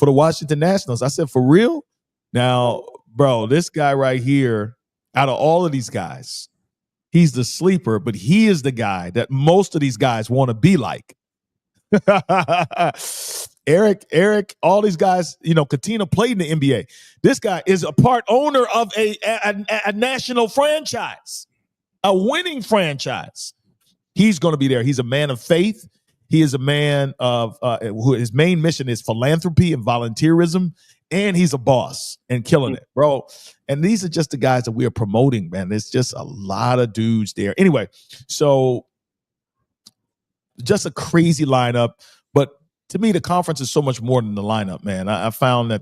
Washington Nationals. I said, for real? Now, bro, this guy right here, out of all of these guys, he's the sleeper, but he is the guy that most of these guys want to be like. Eric, all these guys, Katina played in the NBA. This guy is a part owner of a national franchise, a winning franchise. He's going to be there. He's a man of faith. He is a man of who his main mission is philanthropy and volunteerism, and he's a boss and killing it, bro. And these are just the guys that we are promoting, man. There's just a lot of dudes there. Anyway, so just a crazy lineup. But to me, the conference is so much more than the lineup, man. I found that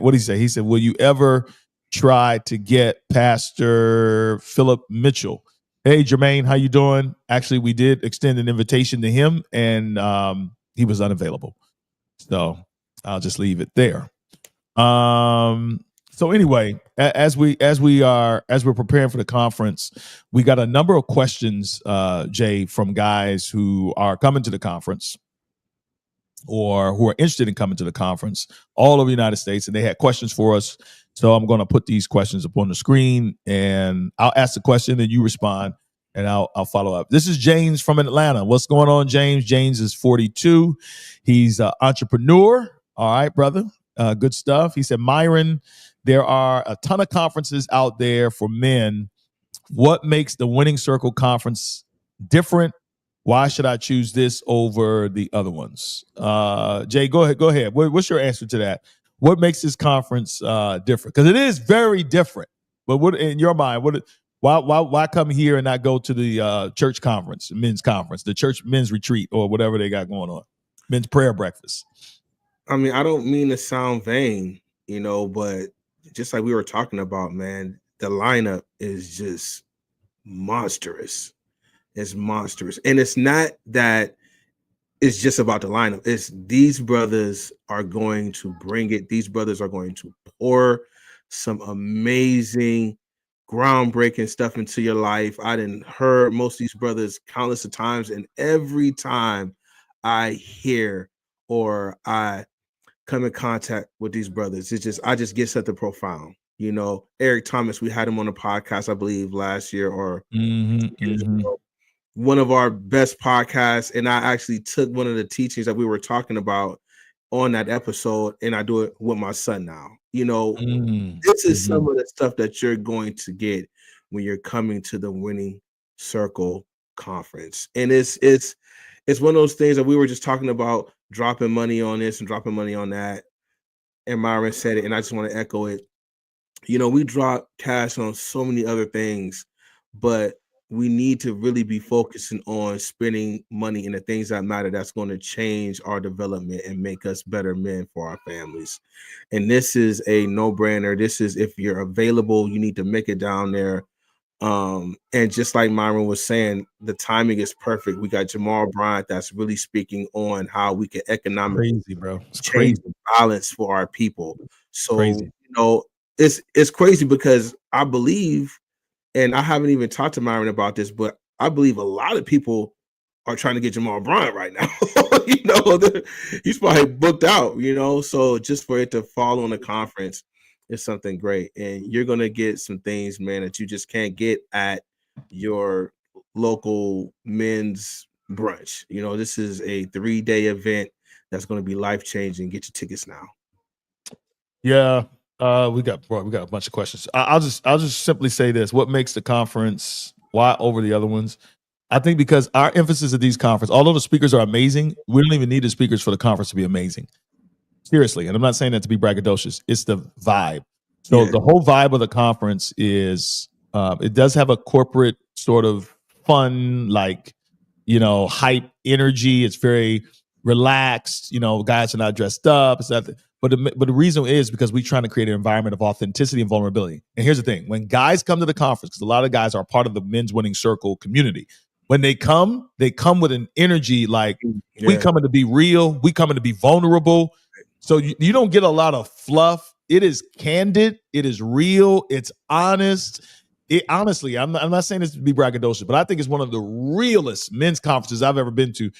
what did he say? He said, will you ever try to get Pastor Philip Mitchell? Hey, Jermaine, how you doing? Actually, we did extend an invitation to him, and he was unavailable. So I'll just leave it there. So anyway, as we're preparing for the conference, we got a number of questions, Jay, from guys who are coming to the conference or who are interested in coming to the conference all over the United States, and they had questions for us. So I'm going to put these questions up on the screen, and I'll ask the question, and you respond, and I'll follow up. This is James from Atlanta. What's going on, James? James is 42. He's an entrepreneur. All right, brother. Good stuff. He said, Myron, there are a ton of conferences out there for men. What makes the Winning Circle Conference different? Why should I choose this over the other ones? Jay, go ahead. What's your answer to that? What makes this conference different? Because it is very different. But what in your mind? Why come here and not go to the church conference, men's conference, the church men's retreat, or whatever they got going on, men's prayer breakfast? I mean, I don't mean to sound vain, but just like we were talking about, man, the lineup is just monstrous. It's monstrous. And it's not that it's just about the lineup. It's these brothers are going to bring it. These brothers are going to pour some amazing, groundbreaking stuff into your life. I didn't heard most of these brothers countless of times, and every time I hear or I come in contact with these brothers, I just get something profound. Eric Thomas, we had him on the podcast, I believe, last year or one of our best podcasts, and I actually took one of the teachings that we were talking about on that episode, and I do it with my son now. This is some of the stuff that you're going to get when you're coming to the Winning Circle Conference. And it's one of those things that we were just talking about, dropping money on this and dropping money on that. And Myron said it, and I just want to echo it. We drop cash on so many other things, but we need to really be focusing on spending money in the things that matter, that's going to change our development and make us better men for our families. And this is a no-brainer. This is, if you're available, you need to make it down there. And just like Myron was saying, the timing is perfect. We got Jamal Bryant that's really speaking on how we can economically change the balance for our people. So, it's crazy because I believe, and I haven't even talked to Myron about this, but I believe a lot of people are trying to get Jamal Bryant right now. He's probably booked out, so just for it to fall on the conference is something great. And you're going to get some things, man, that you just can't get at your local men's brunch. You know, this is a 3-day event that's going to be life changing. Get your tickets now. Yeah, we got a bunch of questions. I'll just simply say this: what makes the conference why over the other ones? I think because our emphasis at these conferences, although the speakers are amazing, we don't even need the speakers for the conference to be amazing. Seriously, and I'm not saying that to be braggadocious. It's the vibe. So the whole vibe of the conference is it does have a corporate sort of fun, like, you know, hype energy. It's very relaxed. You know, guys are not dressed up. It's not. But the reason is because we're trying to create an environment of authenticity and vulnerability. And here's the thing: when guys come to the conference, because a lot of guys are part of the Men's Winning Circle community, when they come with an energy like we coming to be real, we coming to be vulnerable. So you don't get a lot of fluff. It is candid. It is real. It's honest. Honestly, I'm not saying this to be braggadocious, but I think it's one of the realest men's conferences I've ever been to.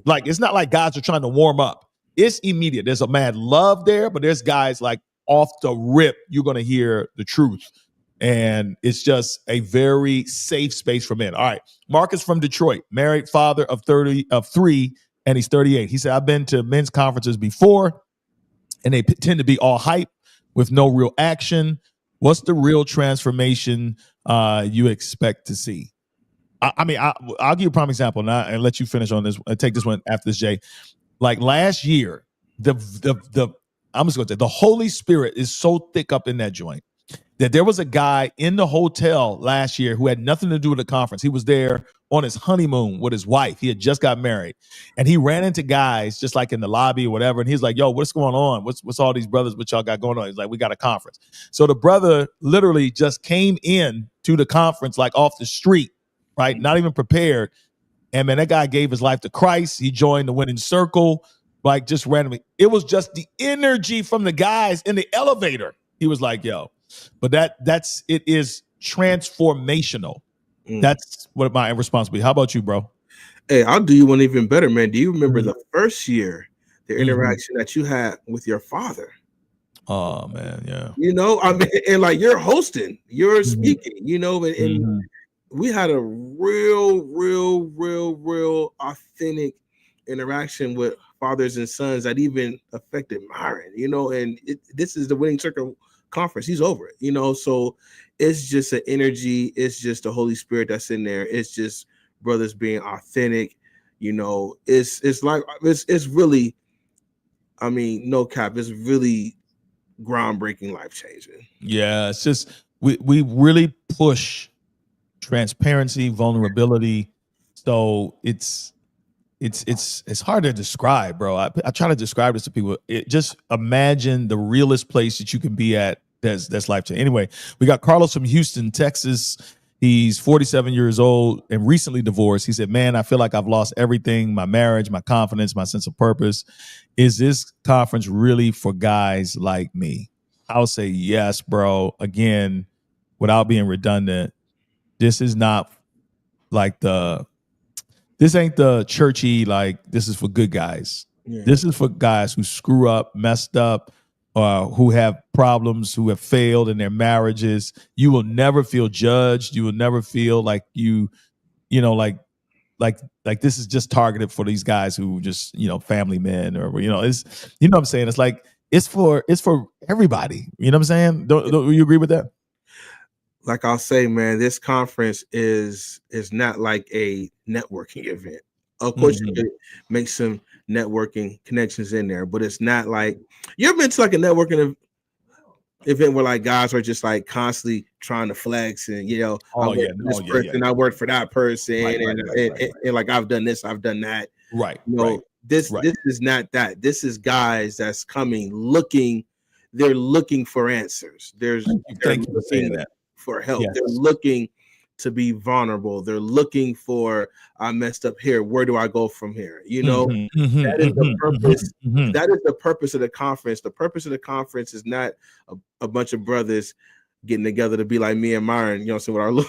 Like, it's not like guys are trying to warm up. It's immediate. There's a mad love there, but there's guys like off the rip, you're going to hear the truth. And it's just a very safe space for men. All right. Marcus from Detroit, married, father of 3, and he's 38. He said, I've been to men's conferences before, and they tend to be all hype with no real action. What's the real transformation you expect to see? I'll give you a prime example now and let you finish on this. Take this one after this, Jay. Like last year, I'm just going to say the Holy Spirit is so thick up in that joint that there was a guy in the hotel last year who had nothing to do with the conference. He was there on his honeymoon with his wife. He had just got married, and he ran into guys just like in the lobby or whatever. And he's like, "Yo, what's going on? What's all these brothers? What y'all got going on?" He's like, "We got a conference." So the brother literally just came in to the conference like off the street, right? Not even prepared. And man, that guy gave his life to Christ. He joined the Winning Circle, like just randomly. It was just the energy from the guys in the elevator. He was like, "Yo," but it is transformational. That's what my response would be. How about you, bro? Hey, I'll do you one even better, man. Do you remember the first year, the interaction that you had with your father? Oh man, yeah. You know, I mean, and like you're hosting, you're speaking, you know, and we had a real authentic interaction with fathers and sons that even affected Myron, you know, and this is the Winning Circle conference. He's over it, you know, so it's just an energy. It's just the Holy Spirit that's in there. It's just brothers being authentic, you know. It's really, I mean, no cap, it's really groundbreaking, life changing. Yeah, it's just we really push transparency, vulnerability. So it's hard to describe, bro. I try to describe this to people. Just imagine the realest place that you can be at. That's life changing. Anyway, we got Carlos from Houston, Texas. He's 47 years old and recently divorced. He said, "Man, I feel like I've lost everything: my marriage, my confidence, my sense of purpose. Is this conference really for guys like me?" I'll say yes, bro. Again, without being redundant, this is not like this ain't the churchy, like this is for good guys. Yeah. This is for guys who screw up, messed up, who have problems, who have failed in their marriages. You will never feel judged. You will never feel like you know, like this is just targeted for these guys who just, you know, family men or, you know, it's, you know what I'm saying? It's like, it's for everybody. You know what I'm saying? Don't you agree with that? Like I'll say, man, this conference is not like a networking event. Of course, you can make some networking connections in there, but it's not like, you ever been to like a networking event where like guys are just like constantly trying to flex and, you know, I work for that person, and like I've done this, I've done that. Right. You know, this is not that. This is guys that's coming they're looking for answers. Thank you for saying that. For help. Yes. They're looking to be vulnerable. They're looking for, I messed up here. Where do I go from here? You know, that is the purpose. That is the purpose of the conference. The purpose of the conference is not a bunch of brothers getting together to be like me and Myron, you know, so with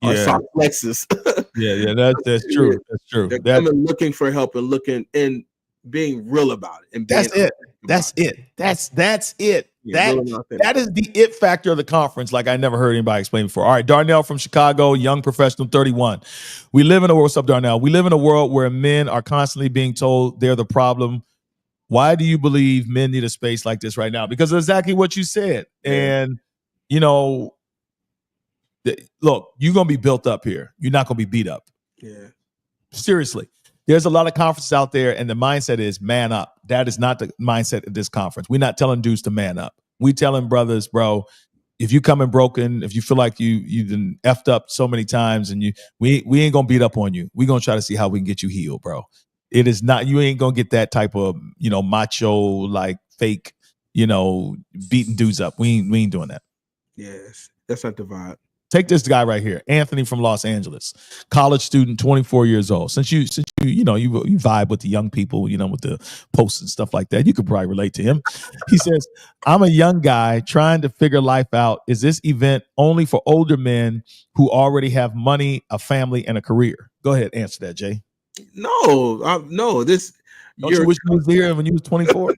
our soft flexes. yeah, that's true. That's true. They're coming looking for help and looking, and being real about it. And being That's it. That's it. That's it. That is the it factor of the conference, like I never heard anybody explain before. All right, Darnell from Chicago, young professional, 31. We live in a world. What's up, Darnell? We live in a world where men are constantly being told they're the problem. Why do you believe men need a space like this right now? Because of exactly what you said. And, you know, look, you're going to be built up here. You're not going to be beat up. Yeah. Seriously. There's a lot of conferences out there, and the mindset is man up. That is not the mindset of this conference. We're not telling dudes to man up. We telling brothers, bro, if you coming broken, if you feel like you done effed up so many times, and we ain't gonna beat up on you. We're gonna try to see how we can get you healed, bro. It is not, you ain't gonna get that type of, macho, like fake, beating dudes up. We ain't doing that. Yes, that's not the vibe. Take this guy right here, Anthony from Los Angeles, college student, 24 years old. Since you vibe with the young people, with the posts and stuff like that, you could probably relate to him. He says, I'm a young guy trying to figure life out. Is this event only for older men who already have money, a family, and a career? Go ahead, answer that, Jay. No. This. Don't you wish you was here when you was 24?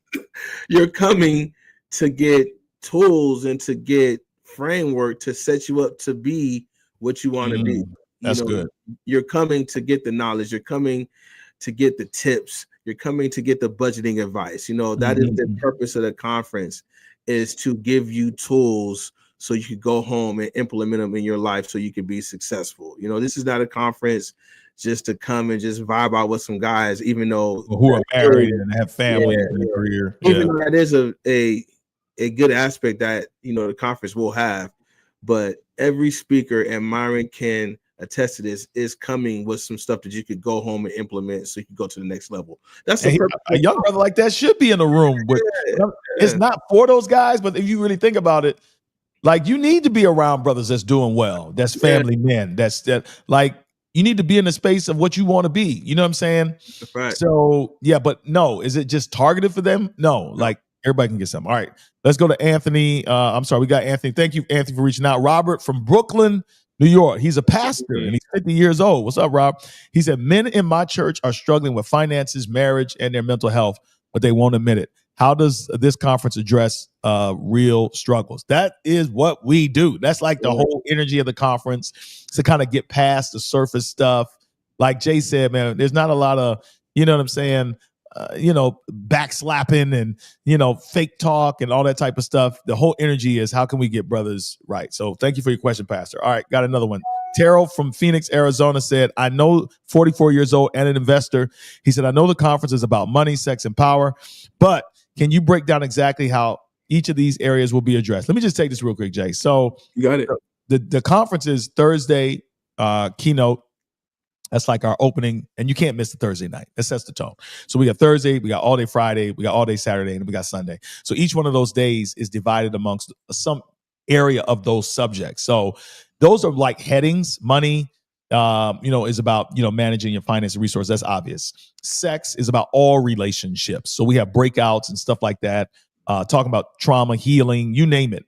You're coming to get tools and to get framework to set you up to be what you want to be. That's good. You're coming to get the knowledge. You're coming to get the tips. You're coming to get the budgeting advice. That is the purpose of the conference, is to give you tools so you can go home and implement them in your life so you can be successful. This is not a conference just to come and just vibe out with some guys, even though who are married and have families and a career. Even though that is a good aspect that the conference will have, but every speaker, and Myron can attest to this, is coming with some stuff that you could go home and implement so you can go to the next level. That's a young brother like that should be in the room. But it's not for those guys, but if you really think about it, like, you need to be around brothers that's doing well, that's family men, like, you need to be in the space of what you want to be. You know what I'm saying? Right. So but no, is it just targeted for them? No, like, everybody can get something. All right, let's go to Anthony. I'm sorry, we got Anthony. Thank you, Anthony, for reaching out. Robert from Brooklyn, New York. He's a pastor and he's 50 years old. What's up, Rob? He said, men in my church are struggling with finances, marriage, and their mental health, but they won't admit it. How does this conference address real struggles? That is what we do. That's like the whole energy of the conference, to kind of get past the surface stuff. Like Jay said, man, there's not a lot of, you know what I'm saying, backslapping and, fake talk and all that type of stuff. The whole energy is, how can we get brothers right? So thank you for your question, Pastor. All right, got another one. Terrell from Phoenix, Arizona said, I know, 44 years old and an investor. He said, I know the conference is about money, sex, and power, but can you break down exactly how each of these areas will be addressed? Let me just take this real quick, Jay. So you got it. The conference is Thursday keynote. That's like our opening, and you can't miss the Thursday night. That sets the tone. So we got Thursday, we got all day Friday, we got all day Saturday, and we got Sunday. So each one of those days is divided amongst some area of those subjects. So those are like headings. Money, is about, managing your finance and resources. That's obvious. Sex is about all relationships. So we have breakouts and stuff like that, talking about trauma, healing, you name it,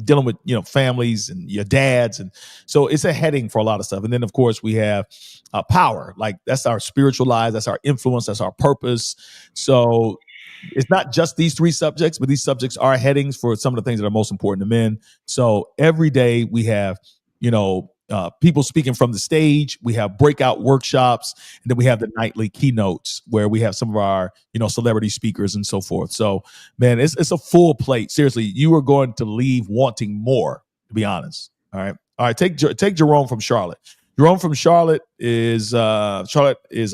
dealing with, families and your dads. And so it's a heading for a lot of stuff. And then, of course, we have power. Like, that's our spiritual lives. That's our influence. That's our purpose. So it's not just these three subjects, but these subjects are headings for some of the things that are most important to men. So every day we have, people speaking from the stage. We have breakout workshops, and then we have the nightly keynotes where we have some of our, celebrity speakers and so forth. So, man, it's a full plate. Seriously, you are going to leave wanting more, to be honest. All right. Take Jerome from Charlotte. Jerome from Charlotte is a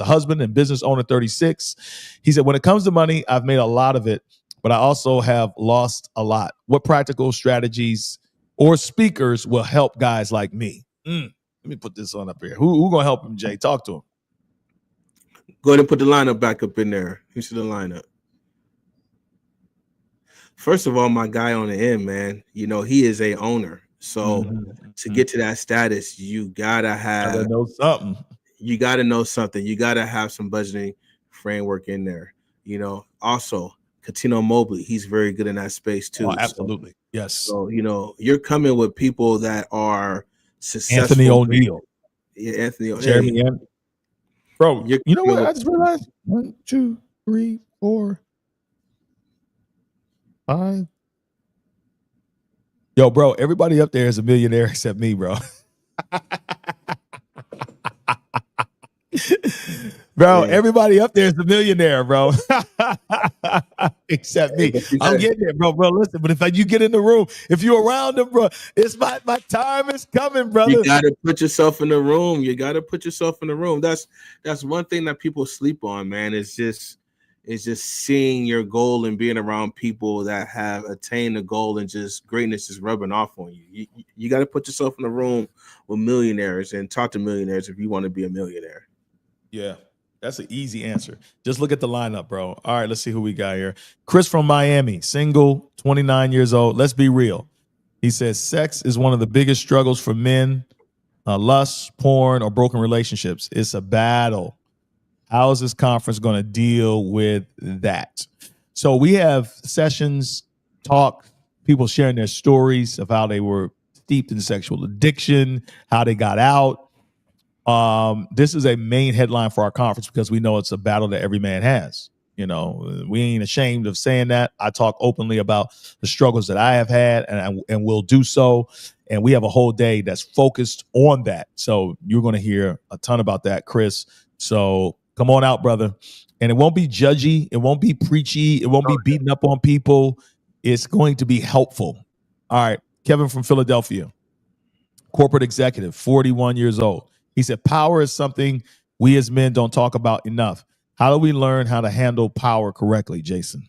husband and business owner, 36. He said, when it comes to money, I've made a lot of it, but I also have lost a lot. What practical strategies or speakers will help guys like me? Let me put this on up here. Who gonna help him, Jay? Talk to him. Go ahead and put the lineup back up in there. You see the lineup. First of all, my guy on the end, man, he is a owner. So to get to that status, you gotta know something. You gotta know something. You gotta have some budgeting framework in there. Also, Katino Mobley, he's very good in that space too. Oh, absolutely. Yes. So, you're coming with people that are successful. Anthony O'Neill. Yeah, Anthony O'Neill. Jeremy M. Bro, you know what? I just realized 1, 2, 3, 4, 5. Yo, bro, everybody up there is a millionaire except me, bro. Bro, everybody up there is a millionaire, bro. Except me. I'm getting there, bro. Bro, listen, but if you get in the room, if you're around them, bro, it's my time is coming, brother. You gotta put yourself in the room. You gotta put yourself in the room. That's one thing that people sleep on, man. It's just seeing your goal and being around people that have attained the goal and just greatness is rubbing off on you. You got to put yourself in a room with millionaires and talk to millionaires if you want to be a millionaire. Yeah, that's an easy answer. Just look at the lineup, bro. All right, let's see who we got here. Chris from Miami, single, 29 years old. Let's be real. He says sex is one of the biggest struggles for men. Lust, porn, or broken relationships. It's a battle. How is this conference going to deal with that? So we have sessions, talk, people sharing their stories of how they were steeped in sexual addiction, how they got out. This is a main headline for our conference because we know it's a battle that every man has. You know, we ain't ashamed of saying that. I talk openly about the struggles that I have had and will do so. And we have a whole day that's focused on that. So you're going to hear a ton about that, Chris. So come on out, brother. And it won't be judgy. It won't be preachy. It won't be beating up on people. It's going to be helpful. All right. Kevin from Philadelphia, corporate executive, 41 years old. He said, power is something we as men don't talk about enough. How do we learn how to handle power correctly, Jason?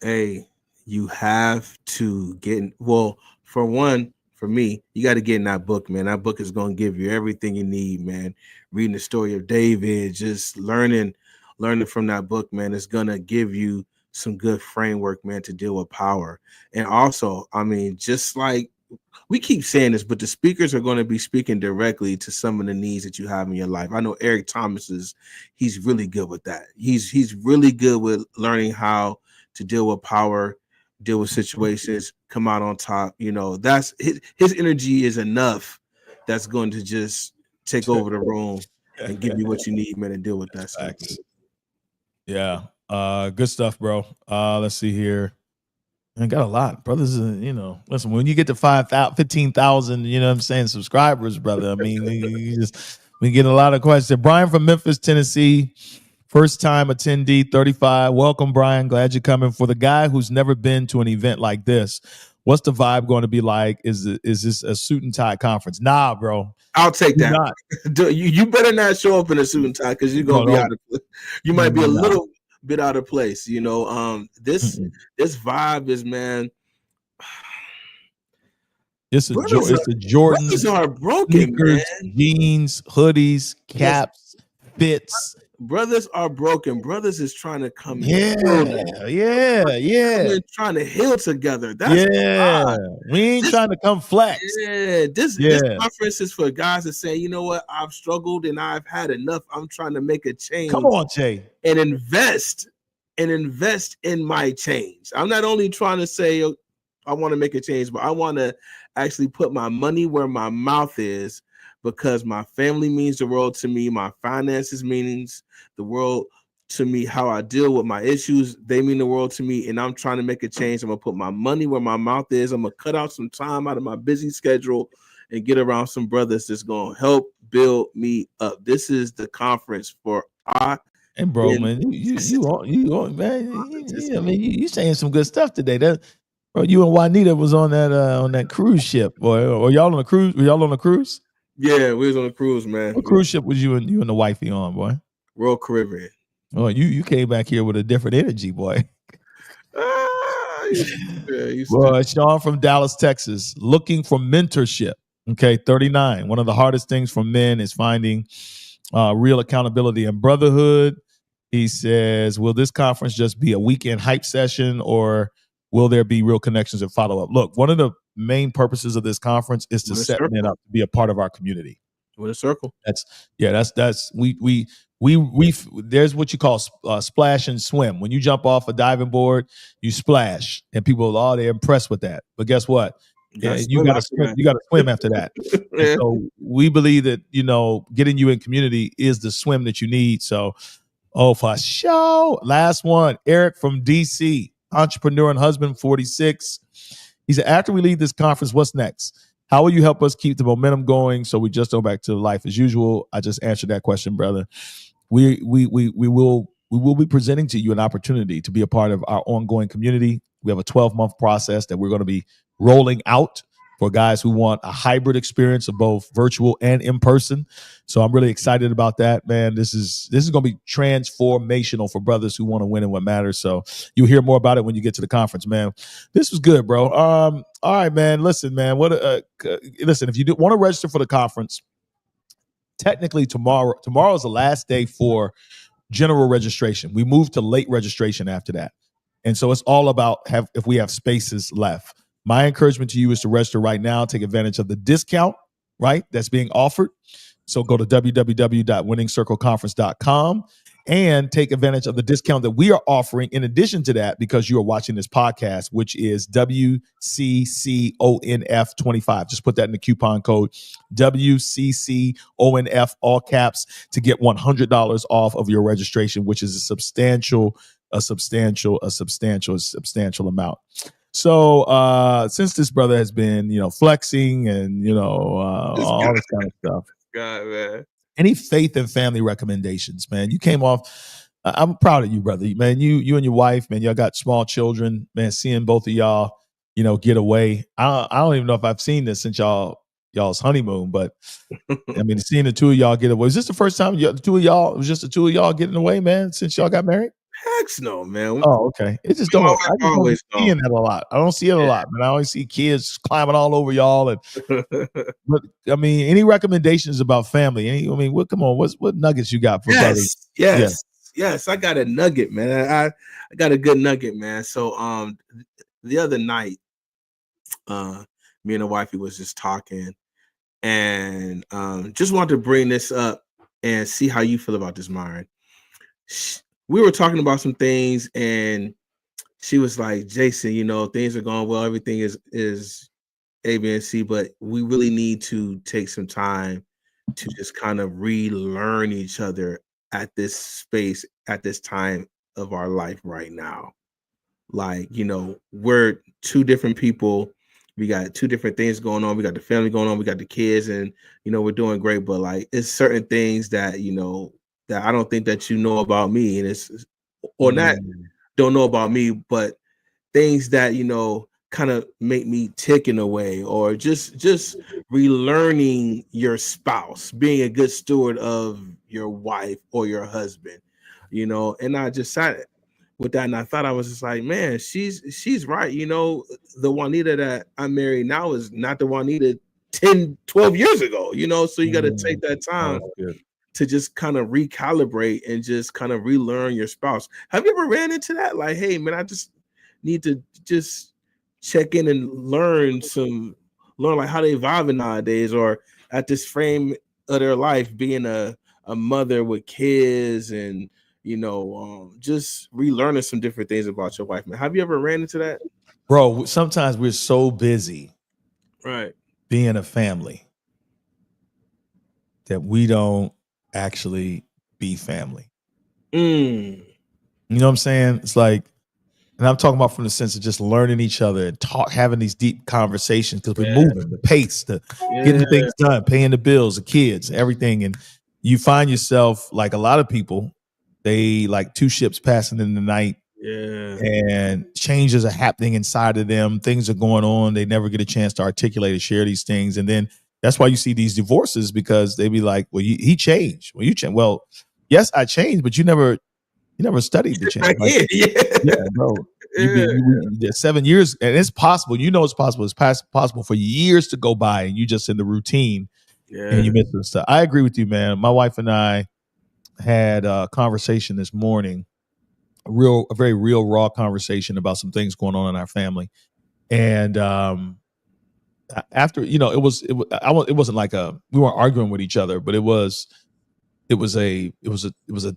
Hey, you have to for one, for me, you got to get in that book, man. That book is going to give you everything you need, man. Reading the story of David, just learning from that book, man, is going to give you some good framework, man, to deal with power. And also, I mean, just like we keep saying this, but the speakers are going to be speaking directly to some of the needs that you have in your life. I know Eric Thomas he's really good with that. He's really good with learning how to deal with power, deal with situations, come out on top. You know, that's his energy is enough that's going to just take over the room and give you what you need, man, to deal with that stuff. Yeah. Good stuff, bro. Let's see here. I got a lot, brothers. Listen, when you get to 15,000, you know what I'm saying, subscribers, brother. I mean, we get a lot of questions. Brian from Memphis, Tennessee, first time attendee, 35. Welcome, Brian. Glad you're coming. For the guy who's never been to an event like this, what's the vibe going to be like? Is this a suit and tie conference? Nah, bro. I'll take that. You better not show up in a suit and tie because you're gonna be out of. You might be a little bit out of place. You know, this vibe is, man. It's a Jordan. Brothers are broken, man. Jeans, hoodies, caps, fits. Brothers are broken. Brothers is trying to come Yeah. Trying to heal together. We ain't trying to come flex. This conference is for guys that say, you know what, I've struggled and I've had enough. I'm trying to make a change. Come on, Jay. And invest in my change. I'm not only trying to say I want to make a change, but I want to actually put my money where my mouth is, because my family means the world to me. My finances means the world to me. How I deal with my issues, they mean the world to me. And I'm trying to make a change. I'm going to put my money where my mouth is. I'm going to cut out some time out of my busy schedule and get around some brothers that's going to help build me up. This is the conference for And bro, man, you saying some good stuff today. Bro, you and Juanita was on that cruise ship, boy. Or y'all on a cruise? Were y'all on a cruise? Yeah, we was on a cruise, man. What cruise ship was you and the wifey on, boy? Royal Caribbean. Oh, you came back here with a different energy, boy. Boy, Sean from Dallas, Texas, looking for mentorship. Okay, 39. One of the hardest things for men is finding real accountability and brotherhood. He says, will this conference just be a weekend hype session, or will there be real connections and follow-up? Look, one of the main purposes of this conference is to set men up to be a part of our community. With a circle. That's we there's what you call splash and swim. When you jump off a diving board, you splash, and people they're impressed with that. But guess what? Yeah, you gotta swim. You gotta swim after that. And so we believe that, you know, getting you in community is the swim that you need. So, for sure. Last one, Eric from DC, entrepreneur and husband, 46. He said, after we leave this conference, what's next? How will you help us keep the momentum going so we just go back to life as usual? I just answered that question, brother. We will be presenting to you an opportunity to be a part of our ongoing community. We have a 12-month process that we're going to be rolling out for guys who want a hybrid experience of both virtual and in person. So I'm really excited about that, man. This is going to be transformational for brothers who want to win in what matters. So you'll hear more about it when you get to the conference, man. This was good, bro. All right, man. Listen, man. Listen, if you want to register for the conference, technically tomorrow is the last day for general registration. We moved to late registration after that. And so it's all about if we have spaces left. My encouragement to you is to register right now, take advantage of the discount, right, that's being offered. So go to www.winningcircleconference.com and take advantage of the discount that we are offering in addition to that, because you are watching this podcast, which is WCCONF25. Just put that in the coupon code WCCONF, all caps, to get $100 off of your registration, which is a substantial amount. So since this brother has been, you know, flexing and, you know, all this kind of stuff, God, man. Any faith and family recommendations, man? You came off. I'm proud of you, brother. Man, you and your wife, man, y'all got small children, man. Seeing both of y'all, you know, get away. I don't even know if I've seen this since y'all's honeymoon, but I mean, seeing the two of y'all get away. Is this the first time the two of y'all? It was just the two of y'all getting away, man, since y'all got married? Heck no, man. Oh, okay. It just don't. I don't see that a lot. I don't see it a lot, man. I always see kids climbing all over y'all. And but I mean, any recommendations about family? Come on. What nuggets you got for brothers? Yes. I got a nugget, man. I got a good nugget, man. So the other night, me and the wifey was just talking, and just wanted to bring this up and see how you feel about this, Myron. We were talking about some things, and she was like, Jason, you know, things are going well. Everything is A, B, and C, but we really need to take some time to just kind of relearn each other at this space, at this time of our life right now. Like, you know, we're two different people. We got two different things going on. We got the family going on. We got the kids, and, you know, we're doing great. But like, it's certain things that, you know, that I don't think that you know about me, and don't know about me, but things that, you know, kind of make me tick in a way, or just relearning your spouse, being a good steward of your wife or your husband, you know. And I just sat with that, and I thought, I was just like, man, she's right. You know, the Juanita that I'm married now is not the Juanita 10, 12 years ago, you know. So you got to take that time to just kind of recalibrate and just kind of relearn your spouse. Have you ever ran into that? Like, hey, man, I just need to just check in and learn like how they vibing nowadays, or at this frame of their life, being a mother with kids, and, you know, just relearning some different things about your wife, man. Have you ever ran into that? Bro, sometimes we're so busy, right, being a family, that we don't actually be family. You know what I'm saying? It's like, and I'm talking about from the sense of just learning each other and having these deep conversations, because we're moving, the pace, getting things done, paying the bills, the kids, everything. And you find yourself, like a lot of people, they like two ships passing in the night. And changes are happening inside of them. Things are going on. They never get a chance to articulate and share these things. And then that's why you see these divorces, because they be like, well, he changed. Well, you changed. Well, yes, I changed, but you never studied the change. Like, bro. You 7 years, and it's possible. You know, it's possible. It's possible for years to go by, and you just in the routine, and you miss some stuff. I agree with you, man. My wife and I had a conversation this morning, a very real, raw conversation about some things going on in our family, and after, you know, it wasn't like we weren't arguing with each other, but it was a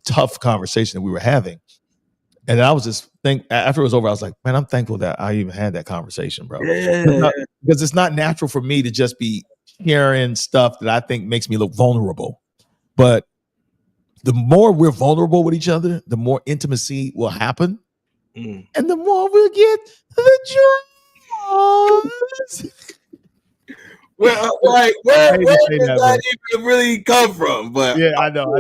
tough conversation that we were having. And I was just after it was over, I was like, man, I'm thankful that I even had that conversation, bro. Yeah. Because it's not natural for me to just be sharing stuff that I think makes me look vulnerable. But the more we're vulnerable with each other, the more intimacy will happen. And the more we'll get the draws. Well, like, where did that even really come from? But yeah, I know.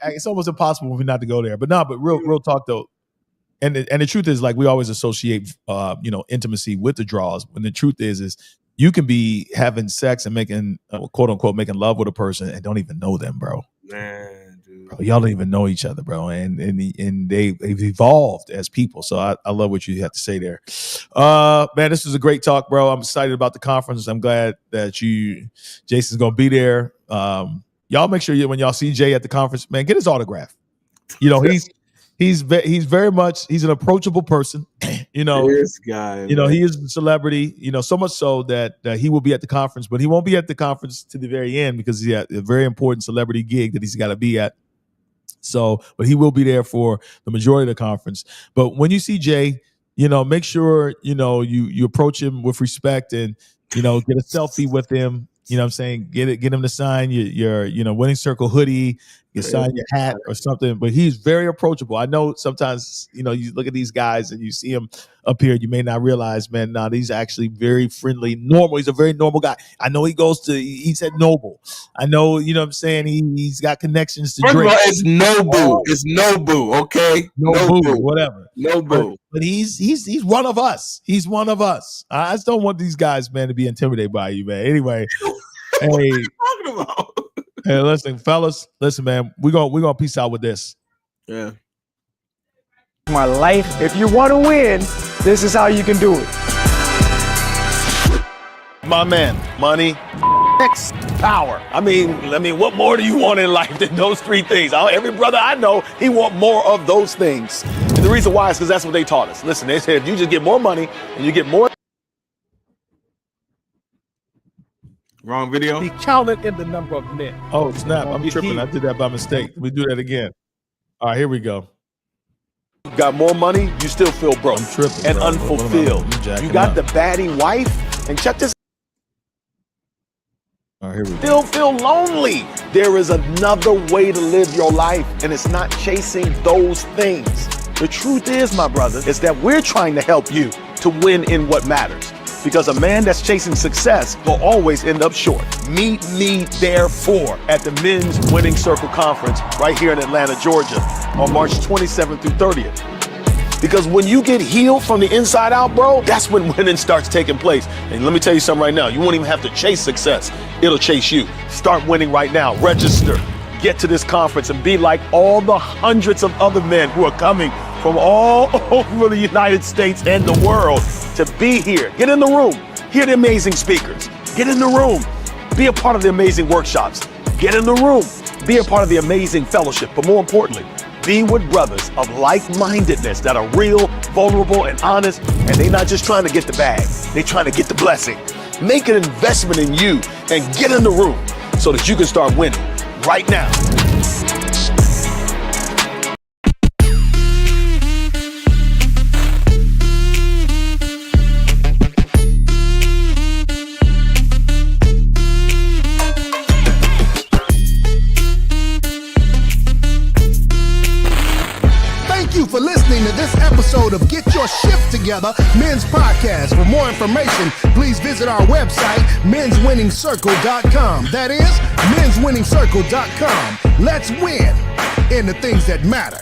It's almost impossible for me not to go there. But real talk though. And the truth is, like, we always associate, intimacy with the draws. When the truth is you can be having sex and making, quote unquote, making love with a person and don't even know them, bro. Man, dude. Bro, y'all don't even know each other, bro. And they've evolved as people. So I love what you have to say there. Man, this was a great talk, bro. I'm excited about the conference. I'm glad that Jason's going to be there. Y'all make sure when y'all see Jay at the conference, man, get his autograph. You know, he's very much, he's an approachable person. This guy, he is a celebrity, so much so that he will be at the conference, but he won't be at the conference to the very end because he had a very important celebrity gig that he's got to be at. So, but he will be there for the majority of the conference. But when you see Jay, make sure, you approach him with respect and, get a selfie with him. You know what I'm saying? Get him to sign your Winning Circle hoodie, you sign your hat or something. But he's very approachable. I know sometimes, you look at these guys and you see him up here, you may not realize, man, he's actually very friendly, normal. He's a very normal guy. I know he's at Noble. I know, you know what I'm saying? He's got connections to Drake. It's Nobu. It's Nobu, okay? Nobu, whatever. Nobu. But he's one of us. He's one of us. I just don't want these guys, man, to be intimidated by you, man. Anyway, hey, talking about? Hey, listen, fellas. Listen, man. We're gonna peace out with this. Yeah. My life. If you want to win, this is how you can do it. My man, money, sex, power. I mean, what more do you want in life than those three things? Every brother I know, he want more of those things. And the reason why is because that's what they taught us. Listen, they said if you just get more money and you get more. Wrong video. He counted in the number of men. Oh, snap. I'm tripping. I did that by mistake. We do that again. All right, here we go. Got more money, you still feel broke. I'm tripping, and bro. unfulfilled. You got the baddie wife, and check this. All right, here we go. Still feel lonely. There is another way to live your life, and it's not chasing those things. The truth is, my brother, is that we're trying to help you to win in what matters. Because a man that's chasing success will always end up short. Meet me, therefore, at the Men's Winning Circle Conference right here in Atlanta, Georgia, on March 27th through 30th. Because when you get healed from the inside out, bro, that's when winning starts taking place. And let me tell you something right now. You won't even have to chase success. It'll chase you. Start winning right now. Register. Get to this conference and be like all the hundreds of other men who are coming from all over the United States and the world to be here. Get in the room. Hear the amazing speakers. Get in the room. Be a part of the amazing workshops. Get in the room. Be a part of the amazing fellowship. But more importantly, be with brothers of like-mindedness that are real, vulnerable, and honest. And they're not just trying to get the bag. They're trying to get the blessing. Make an investment in you and get in the room so that you can start winning right now. For listening to this episode of Get Your Shift Together Men's Podcast. For more information, please visit our website, menswinningsircle.com. That is, menswinningsircle.com. Let's win in the things that matter.